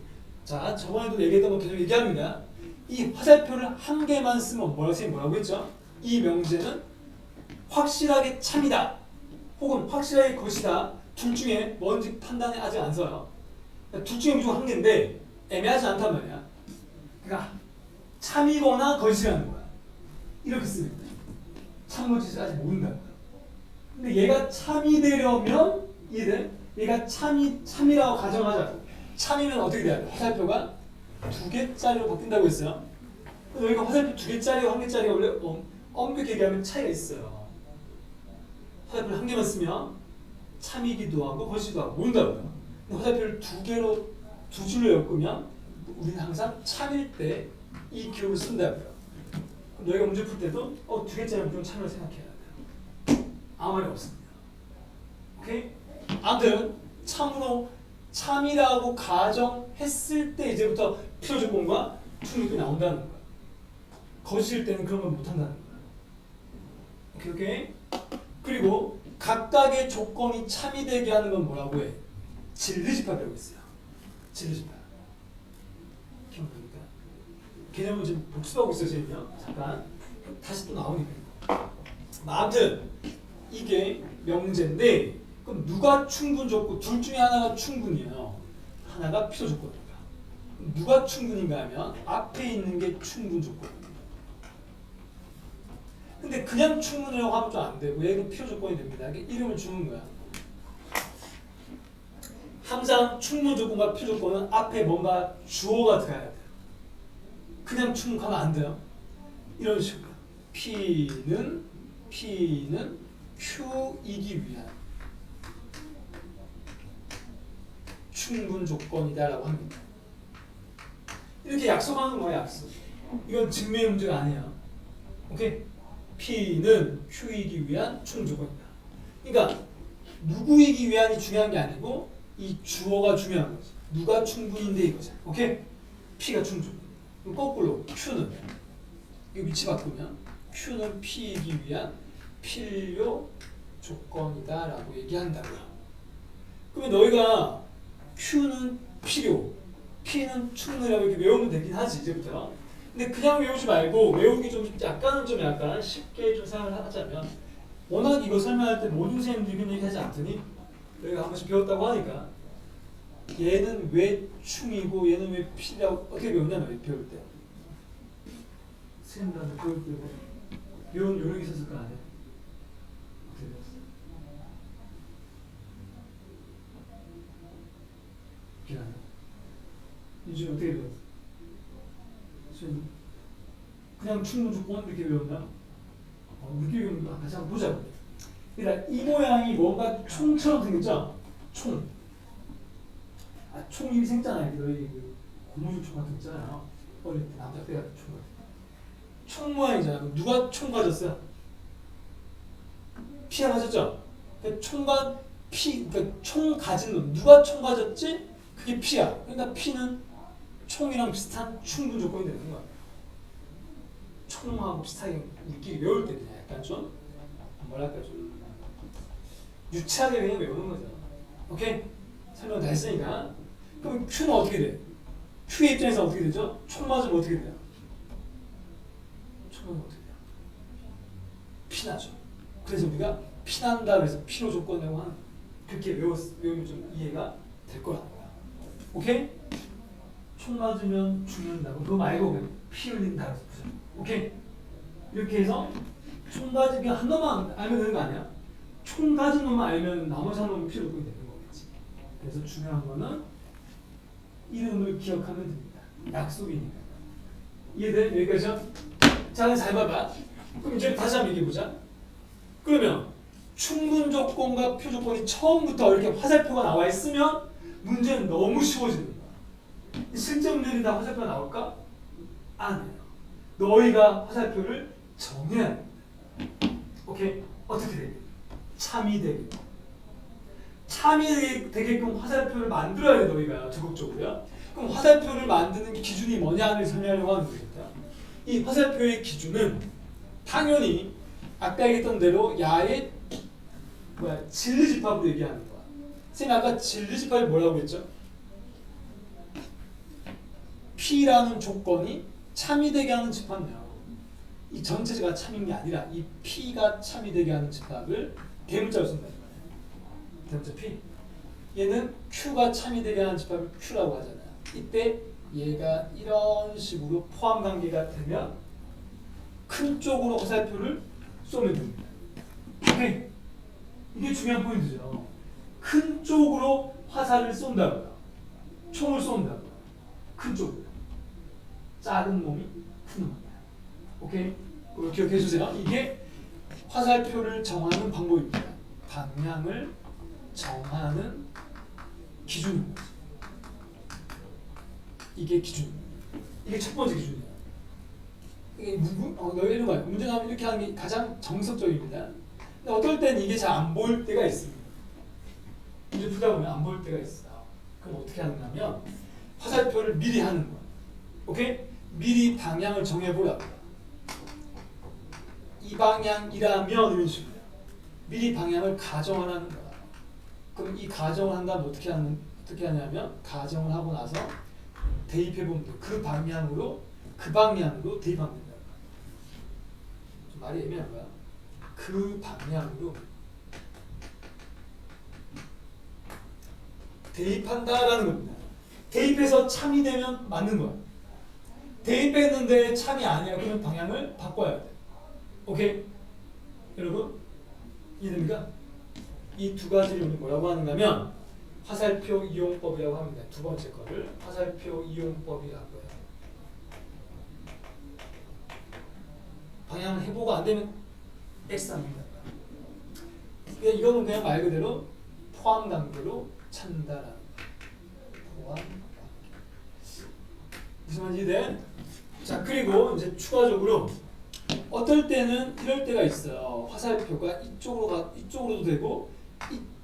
자 저번에도 얘기했던 거 계속 얘기합니다. 이 화살표를 한 개만 쓰면 뭐라고 했죠? 이 명제는 확실하게 참이다 혹은 확실하게 것이다 둘 중에 뭔지 판단이 아직 안 서요. 그러니까 둘 중에 무조건 한 개인데 애매하지 않단 말이야. 그러니까 참이거나 거짓이라는 거야. 이렇게 쓰면 돼. 참거짓을 아직 모른다는 거야. 근데 얘가 참이 되려면 이해돼? 얘가 참이라고 가정하자. 참이면 어떻게 돼야 돼? 화살표가 두 개짜리로 바뀐다고 했어요. 여기가 화살표 두 개짜리와 한 개짜리가 원래 엄격히 얘기하면 차이가 있어요. 화살표를 한 개만 쓰면 참이기도 하고 거짓이기도 하고 모른다고요. 화살표를 두 줄로 엮으면 우리는 항상 참일 때 이 기호를 쓴다고요. 그럼 너희가 문제 풀 때도 두 개짜리 무조건 참이라고 생각해야 돼요. 아무 말이 없습니다. 오케이? 아무튼 참으로 참이라고 가정했을 때 이제부터 필요조건과 충분히 나온다는 거야. 거짓일 때는 그런 걸 못한다는 거야. 오케이? 그리고 각각의 조건이 참이 되게 하는 건 뭐라고 해? 진리집합이라고 했어요. 진리집합. 기억납니까? 개념을 지금 복습하고 있어요, 지금요. 잠깐. 다시 또 나오니까. 아무튼 이게 명제인데 그럼 누가 충분 조건? 둘 중에 하나가 충분이에요. 하나가 필요 조건입니다. 누가 충분인가 하면 앞에 있는 게 충분 조건입니다. 근데 그냥 충분이라고 하면 좀 안 되고 얘는 필요 조건이 됩니다. 이게 이름을 주는 거야. 항상 충분 조건과 필요 조건은 앞에 뭔가 주어가 들어가야 돼요. 그냥 충분하면 안 돼요. 이런 식으로 P는 Q이기 위한 충분 조건이다라고 합니다. 이렇게 약속하는 거야, 약속. 이건 증명의 문제가 아니야. 오케이? P는 Q이기 위한 충분 조건이다. 그러니까 누구이기 위한이 중요한 게 아니고 이 주어가 중요한 거지. 누가 충분인데 이거지. 오케이? P가 충분. 그럼 거꾸로 Q는 이 위치 바꾸면 Q는 P이기 위한 필요 조건이다라고 얘기한다고요. 그러면 너희가 Q는 필요, P는 충분이라고 이렇게 외우면 되긴 하지 이제부터. 근데 그냥 외우지 말고 외우기 좀 약간 쉽게 좀 생각을 하자면 워낙 이거 설명할 때 모든 선생님들이 그런 얘기 하지 않더니 너희가 한 번씩 배웠다고 하니까 얘는 왜 충이고 얘는 왜 필이라고 어떻게 배우냐면 배울 때 선생님들한테 배울 때 배운 요령이 있었을 거 아니야? 어떻게 배웠어? 기억나? 이제 어떻게 배웠어? 그냥 충분 조건 이렇게 배웠나? 우리끼리 같이 한번 보자. 그러니까 이 모양이 뭔가 총처럼 생겼죠? 총. 총이 생잖아요. 너희 그 고무줄 총 같은 거 있잖아요. 어릴 때 남자 때가 총 같은 거. 총 모양이잖아요. 누가 총 가졌어요? 피가 가졌죠? 그러니까 총과 피, 그러니까 총 가진 놈. 누가 총 가졌지? 그게 피야. 그러니까 피는 총이랑 비슷한 충분 조건이 되는 거야. 총하고 비슷하게 우리끼리 외울 때 그냥 약간 좀 뭐랄까 좀 유치하게 그냥 외우는 거죠. 오케이? 설명 다 했으니까. 그럼 Q는 어떻게 돼? Q의 입장에서 어떻게 되죠? 총 맞으면 어떻게 돼요? 총은 어떻게 돼요? 피나죠. 그래서 우리가 피난다 그래서 필요 조건이라고 하는 그렇게 외우면 좀 이해가 될 거라는 거야. 오케이? 총 맞으면 죽는다고 그거 말고 그냥 피 흘린다 그래서 보자. 오케이? 이렇게 해서 총 가진 그냥 한 놈만 알면 되는 거 아니야? 총 가진 놈만 알면 나머지 한 놈은 필요 조건이 되는 거겠지. 그래서 중요한 거는 이름을 기억하면 됩니다. 약속이니까. 이해돼? 여기까지요? 자, 잘 봐봐. 그럼 이제 다시 한번 얘기해보자. 그러면 충분 조건과 표 조건이 처음부터 이렇게 화살표가 나와 있으면 문제는 너무 쉬워지는 거야. 실제 문제들이 다 화살표가 나올까? 아니에요. 너희가 화살표를 정해야 됩니다. 오케이? 어떻게 되게? 참이 되게. 참이 되게끔 화살표를 만들어야 돼, 너희가 적극적으로요. 그럼 화살표를 만드는 기준이 뭐냐를 설명하려고 하는 거겠다. 이 화살표의 기준은 당연히 아까 얘기했던 대로 야의 진리집합으로 얘기하는 거야. 선생님 아까 진리집합이 뭐라고 했죠? P라는 조건이 참이 되게 하는 집합이야. 이 전체가 참인 게 아니라 이 P가 참이 되게 하는 집합을 대문자로 쓴다는 거야. 대문자 P. 얘는 Q가 참이 되게 하는 집합을 Q라고 하잖아. 이때 얘가 이런 식으로 포함 관계가 되면 큰 쪽으로 화살표를 쏘면 됩니다. 오케이? 이게 중요한 포인트죠. 큰 쪽으로 화살을 쏜다고요. 총을 쏜다고요. 큰 쪽으로. 작은 놈이 큰 놈이야. 오케이? 그걸 기억해 주세요. 이게 화살표를 정하는 방법입니다. 방향을 정하는 기준인 거지. 이게 기준. 이게 첫 번째 기준이야. 이게 너희는 봐요. 문제 나오면 이렇게 하는 게 가장 정석적입니다. 근데 어떨 때는 이게 잘 안 보일 때가 있습니다. 문제 풀다 보면 안 보일 때가 있어. 그럼 어떻게 하느냐면 화살표를 미리 하는 거야. 오케이? 미리 방향을 정해보라고. 이 방향이라면 이런 식으로 미리 방향을 가정하라는 거야. 그럼 이 가정을 한다면 어떻게 하냐면 가정을 하고 나서 대입해보면 돼. 그 방향으로 대입하면 된다. 좀 말이 애매한 거야. 그 방향으로 대입한다라는 겁니다. 대입해서 참이 되면 맞는 거야. 대입했는데 참이 아니야. 그러면 방향을 바꿔야 돼. 오케이? 여러분 이해됩니까? 이 두 가지를 우리 뭐라고 하는가면 화살표 이용법이라고 합니다. 두 번째 거를 화살표 이용법이라고 해요. 방향을 해보고 안 되면 X합니다. 이거는 그냥 말 그대로 포함 관계로 찾는다라는 포함 관계. 무슨 말인지 돼? 자, 그리고 이제 추가적으로 어떨 때는 이럴 때가 있어요. 화살표가 이쪽으로도 되고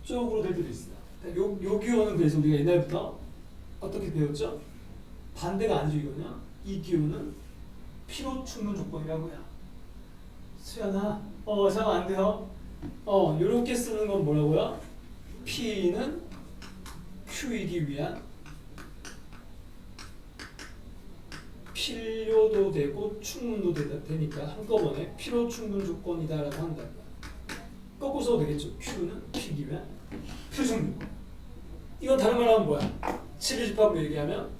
이쪽으로 될 때도 있어요. 요 기호는 그래서 우리가 옛날부터 어떻게 배웠죠? 반대가 아니죠, 이거는. 이 기호는 피로 충분 조건이라고 해요. 수연아, 잠깐 안 돼요. 요렇게 쓰는 건 뭐라고요? P는 Q이기 위한 필요도 되고 충분도 되니까 한꺼번에 필요 충분 조건이다라고 한다. 거꾸로 써도 되겠죠. Q는 P이기 위한 필요 충분. 이건 다른 말로 하면 뭐야? 진리집합으로 얘기하면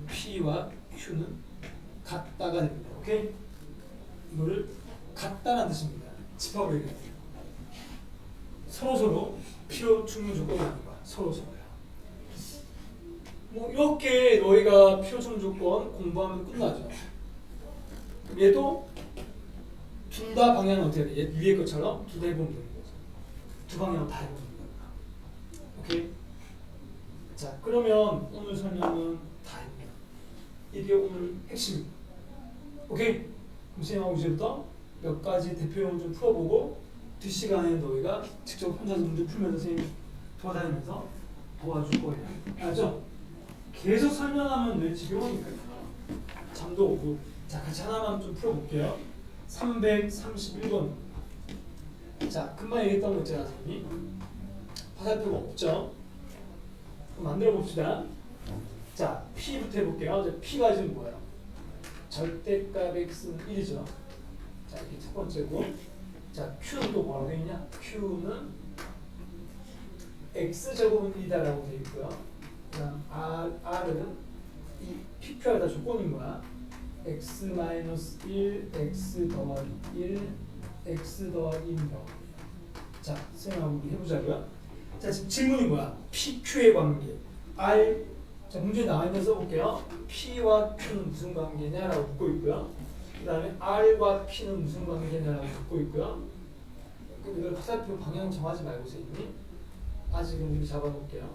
P와 Q는 같다가 됩니다. 오케이? 이거를 같다라는 뜻입니다. 집합으로 얘기합니다. 서로 필요 충분 조건이 아닌 거야. 서로야. 뭐 이렇게 너희가 필요 충분 조건 공부하면 끝나죠. 얘도 둘 다 방향은 어떻게 돼? 얘 위에 것처럼 둘 다 해보면 되는 거죠. 두 방향 다 해보면 되는 거야. 오케이? 자, 그러면 오늘 설명은 다 했네요. 이게 오늘 핵심입니다. 오케이? 그럼 선생님하고 이제부터 몇 가지 대표용을 좀 풀어보고 뒷시간에 너희가 직접 혼자서 문제 풀면서 선생님 도와다니면서 도와줄 거예요. 알죠? 계속 설명하면 늘 지겨우니까요. 잠도 오고. 자, 같이 하나만 좀 풀어볼게요. 331번. 자, 금방 얘기했던 거 있잖아, 선생님이. 화살표가 없죠? 그럼 만들어 봅시다. 자, P부터 해볼게요. 이제 P가 지금 뭐예요? 절대값 X는 1이죠. 자, 이게 첫 번째고. 자, Q는 또 뭐라고 되어 있냐? Q는 X제곱은 1이다라고 되어 있고요. 그 다음 R은 이 PQR 다 조건인 거야. X-1, X 더하기 1, X 더하기 1이라고. 자, 선생님하고 해보자고요. 자, 지금 질문이 뭐야? PQ의 관계. R, 자, 문제에 나와 있는 거 써볼게요. P와 Q는 무슨 관계냐라고 묻고 있고요. 그 다음에 R과 P는 무슨 관계냐라고 묻고 있고요. 이걸 화살표 방향 정하지 말고 선생님이 아직은 우리 잡아놓을게요.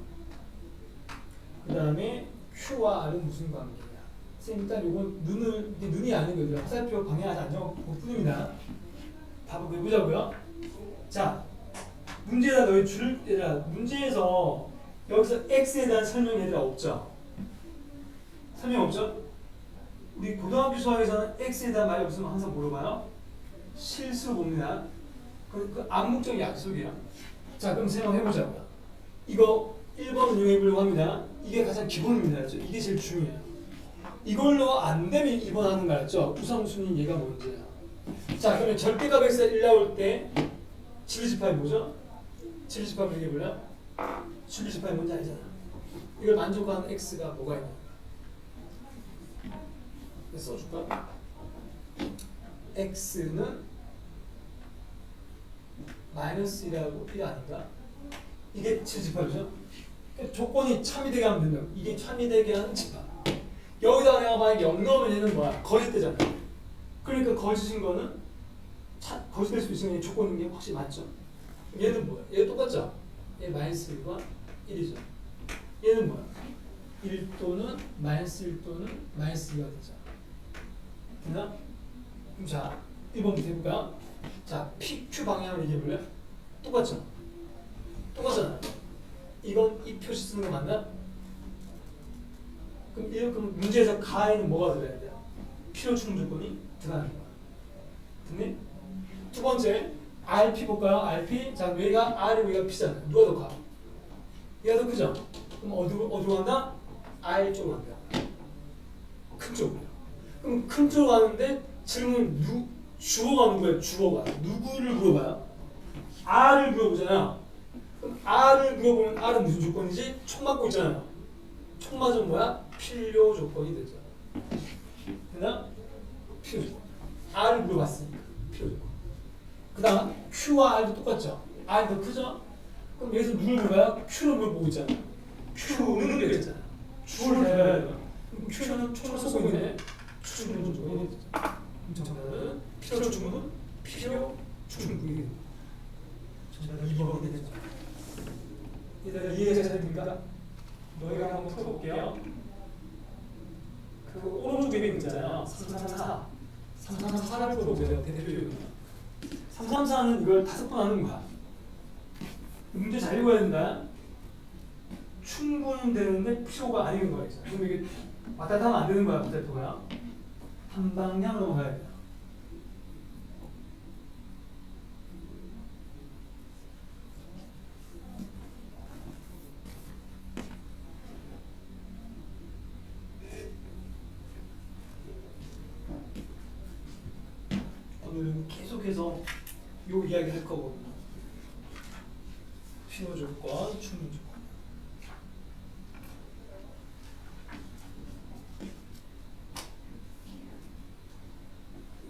그 다음에 Q와 R은 무슨 관계냐. 선생님 일단 요건 눈이 아닌 거죠. 화살표 방향 아직 안 정하고 뿐입니다. 답을 해보자고요. 자, 문제에다 너희 줄을 얘들아, 문제에서 여기서 X에 대한 설명이 얘들아 없죠? 설명 없죠? 우리 고등학교 수학에서는 X에 대한 말이 없으면 항상 물어봐요. 실수로 봅니다. 그 암묵적 약속이야. 자, 그럼 생각해보자고요. 이거 1번 이용해보려고 합니다. 이게 가장 기본입니다. 그렇죠? 이게 제일 중요해요. 이걸로 안 되면 2번 하는 거 알죠? 우선순위 얘가 문제야. 자, 그러면 절대값 X가 1 나올 때 728이 뭐죠? 728 얘기해볼래요? 728이 뭔지 알잖아. 이걸 만족하는 X가 뭐가 있냐? 써줄까? X는 마이너스 1하고 1 아닌가? 이게 728이죠? 조건이 참이 되게 하면 된다고. 이게 참이 되게 하는 집합. 여기다가 내가 만약에 0 넣으면 얘는 뭐야? 거짓되잖아. 그러니까 거짓인 거는 거짓될 수 있으면 조건인 게 확실히 맞죠? 얘는 뭐야? 얘 똑같죠? 얘 마이너스 1과 1이죠. 얘는 뭐야? 1 또는 마이너스 1 또는 마이너스 2가 되죠. 됐나? 그럼 자, 1번부터 해볼까요? 자, PQ 방향을 얘기해볼래요? 똑같죠? 똑같잖아. 이건 이 표시 쓰는 거 맞나? 그럼 문제에서 가에는 뭐가 들어야 돼요? 필요 충분 조건이 들어가는 거야. 됐니? 두 번째, RP 볼까요? RP. 자, 얘가 R이고 얘가 P잖아. 누가 더 커? 얘가 더 크죠? 그럼 어디로 간다? R 쪽으로 간다. 큰 쪽으로. 그럼 큰 쪽으로 가는데 질문 주어가 누구야? 주어가. 누구를 물어봐요? R을 물어보잖아. 그럼 R을 물어보면 R은 무슨 조건이지? 총 맞고 있잖아요. 총 맞으면 뭐야? 필요 조건이 되죠. 됐나? 필요 조건. R을 물어봤으니까 필요 조건. 그 다음 Q와 R도 똑같죠? R이 더 크죠? 그럼 여기서 누굴 물어봐요? Q를 물어보고 있잖아. Q는 되겠잖아. 주어를 대봐야 돼. 그럼 Q는 총을 쏘고 있네. 추측은 조건이 되죠. 정답은 필요 충분은 필요 충분이. 정답은 2번이 되겠죠. 일단 이해가 잘 됩니까? 너희가 한번 풀어볼게요. 그 오른쪽에 있잖아요. 334. 334를 풀어보세요. 대표적으로. 334는 이걸 5번 하는 거야. 문제 잘 읽어야 된다. 충분되는데 필요가 아닌 거야. 그럼 이게 왔다 갔다 하면 안 되는 거야. 부대표가. 한 방향으로 가야 돼요. 오늘은 계속해서 요 이야기 할 거거든요. 필요 조건, 충분 조건.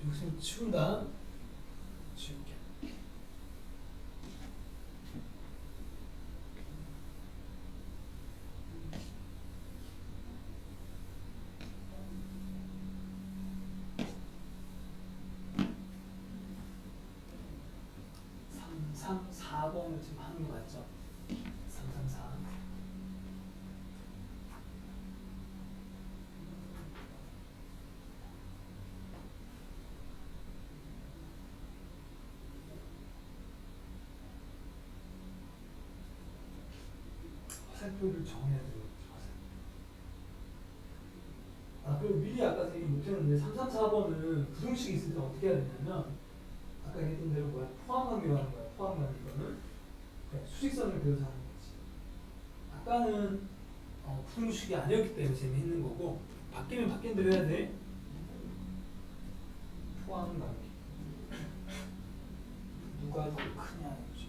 여기서 치운다. 치울게. 삼 4번을 지금 하는 거 맞죠? 334. 화살표를 정해야 돼요. 아, 그리고 미리 아까 얘기 못했는데 334번은 부등식이 있을 때 어떻게 해야 되냐면 아까 얘기했던 대로 뭐야? 포함관계로 하는 거야. 포함관계로는 수직선을 그려서 하는 거지. 아까는 부등식이 아니었기 때문에 재미있는 거고 바뀌면 바뀐 대로 해야 돼. 포함관계. 누가 더 크냐 이거지.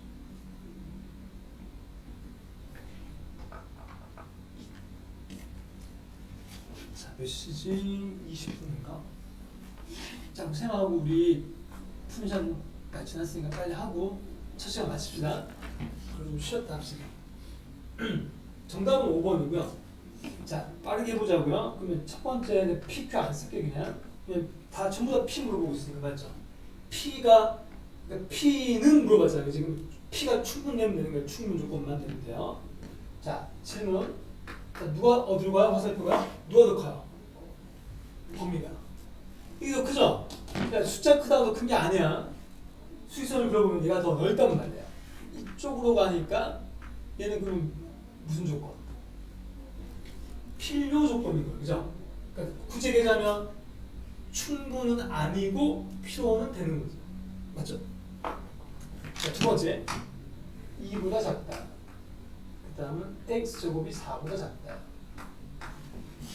자, 몇 시지? 20분인가? 자, 선생님하고 우리 푸는 시간 다 지났으니까 빨리 하고 첫 시간 마칩시다. 그리고 좀 쉬었다 합시다. 정답은 5번이고요. 자, 빠르게 해보자고요. 그러면 첫 번째는 PQ 안 쓸게 그냥 다 전부 다 P 물어보고 있으니까 맞죠? P가 그러니까 P는 물어봤잖아요. 지금 P가 충분하면 되는 거예요. 충분 조건만 되면 돼요. 자, 질문. 자, 누가 어디로 가요? 화살표가? 누가 더 커요? 범위가. 이게 더 크죠? 그러니까 숫자 크다고 큰 게 아니야. 수직선을 그려보면 얘가 더 넓다는 말이야. 이쪽으로 가니까 얘는 그럼 무슨 조건? 필요 조건인 거예요. 그죠? 그러니까 굳이 얘기하자면 충분은 아니고 필요는 되는 거죠. 맞죠? 자, 두 번째. 2보다 작다. 그 다음은 x제곱이 4보다 작다.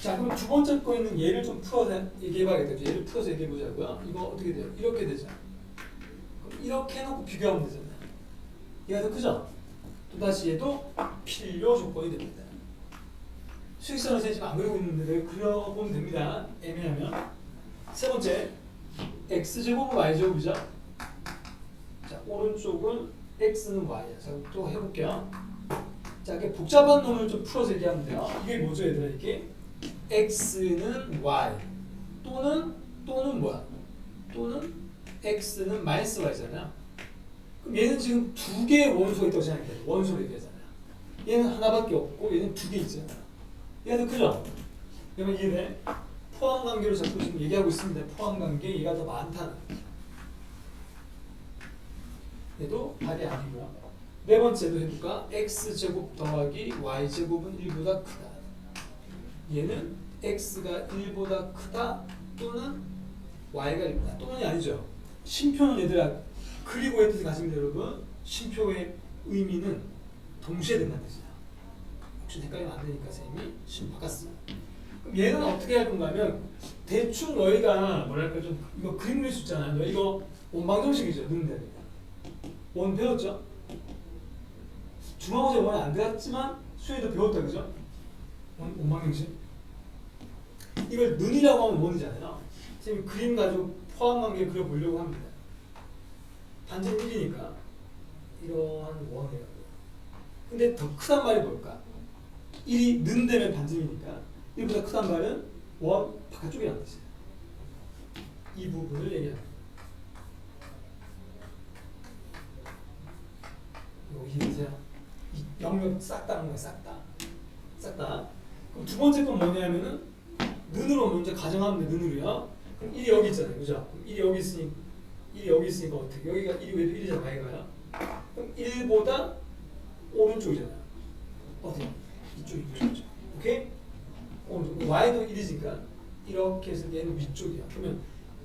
자, 그럼 두 번째 거 있는 얘를 좀 풀어서 얘기해봐야겠다. 얘를 풀어서 얘기해보자고요. 이거 어떻게 돼요? 이렇게 되죠. 그럼 이렇게 해놓고 비교하면 되잖아요. 얘가 더 크죠? 또다시 얘도 필요 조건이 됩니다. 수직선을 지금 안 그리고 있는데 그려보면 됩니다. 애매하면. 세 번째, x제곱은 y제곱이죠. 자, 오른쪽은 x는 y야. 자, 또 해볼게요. 자, 이렇게 복잡한 놈을 좀 풀어서 얘기하면 돼요. 이게 뭐죠, 얘들아? 이게 x는 y 또는 뭐야? 또는 x는 마이너스 y잖아요. 그럼 얘는 지금 두 개의 원소가 있다고 생각해요. 원소로 얘기하잖아요. 얘는 하나밖에 없고 얘는 두 개 있잖아요. 얘가 더 크죠? 그러면 얘네 포함 관계로 자꾸 지금 얘기하고 있습니다. 포함 관계 얘가 더 많다는. 얘도 답이 아니고요. 네 번째도 해볼까? x제곱 더하기 y제곱은 1보다 크다. 얘는 x가 1보다 크다 또는 y가 1보다 또는이 아니죠. 심표는 얘들아 그리고의 뜻을 가집니다. 여러분. 심표의 의미는 동시에 된다는 뜻이야. 혹시 헷갈리면 안 되니까 선생님이 심 바꿨어요. 그럼 얘는 어떻게 할 건가 하면 대충 너희가 뭐랄까 좀 이거 그림 그릴 수 있잖아. 너 이거 원방정식이죠. 넣는데 원 배웠죠? 중앙고사에 원이 안 들어갔지만 수혜도 배웠다 그죠? 원방정식 이걸 는이라고 하면 원이잖아요. 지금 그림 가지고 포함관계 그려보려고 합니다. 반지름 1이니까 이러한 원이에요. 근데 더 크단 말이 뭘까? 1이 는 되면 반지름이니까 1보다 크단 말은 원 바깥쪽이라는 뜻이에요. 이 부분을 얘기합니다. 여기 보세요. 이 영역 싹 다는 거야. 싹 다. 싹 다. 그럼 두 번째 건 뭐냐면은 는으로 먼저 가정하면 돼. 는으로요. 그럼 1이 여기 있잖아요. 그죠? 1이 여기 있으니까 어떻게? 여기가 1이 왜도 1이잖아. y가요. 그럼 1보다 오른쪽이잖아요. 어떻게? 이쪽이 이쪽이죠. 오케이? 오른쪽. y도 1이니까 이렇게 해서 얘는 위쪽이야. 그러면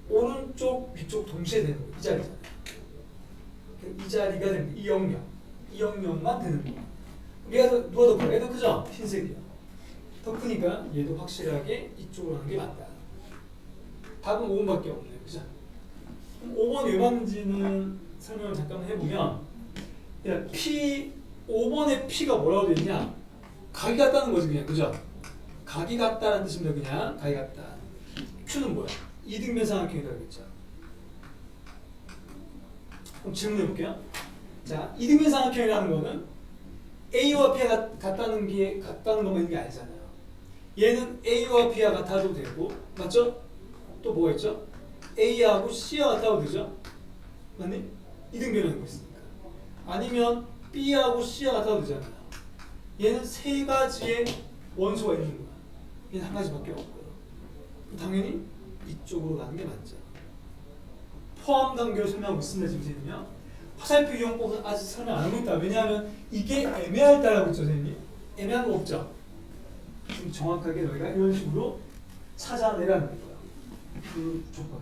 오른쪽, 위쪽 동시에 되는 거. 이 자리잖아요. 이 자리가 되는 거. 이 영역. 이 영역만 되는 거. 얘가 더, 누가 더 커요? 얘도 크죠? 흰색이요. 더 크니까 얘도 확실하게 이쪽으로 하는 게 맞다. 답은 5번밖에 없네요. 그죠? 그럼 5번 왜 맞는지는 설명을 잠깐 해보면 야, P 5번의 P가 뭐라고 되어 있냐? 각이 같다는 거지 그냥. 그죠? 각이 같다는 뜻입니다. 그냥 각이 같다. Q는 뭐야? 이등변 삼각형이라고 했죠. 그럼 질문해 볼게요. 자, 이등변 삼각형이라는 거는 A와 B가 같다는 것만 있는 게 아니잖아요. 얘는 A와 B와 같아도 되고, 맞죠? 또 뭐가 있죠? A하고 C와 같아도 되죠? 맞니? 이등변하는 거 있으니까. 아니면 B하고 C와 같아도 되잖아요. 얘는 세 가지의 원소가 있는 거야. 얘는 한 가지밖에 없고요. 당연히 이쪽으로 가는 게 맞죠. 포함 단계로 설명하고 있습니다. 지금 선생님이요. 화살표 이용법은 아직 설명 안 하고 있다. 왜냐하면 이게 애매하다라고 했죠, 선생님. 애매한 거 없죠. 좀 정확하게 너희가 이런 식으로 찾아내라는 거야. 그 조건.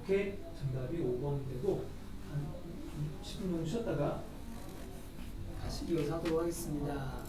오케이. 정답이 5번 되고 한 10분 정도 쉬었다가 다시 이어서 하도록 하겠습니다.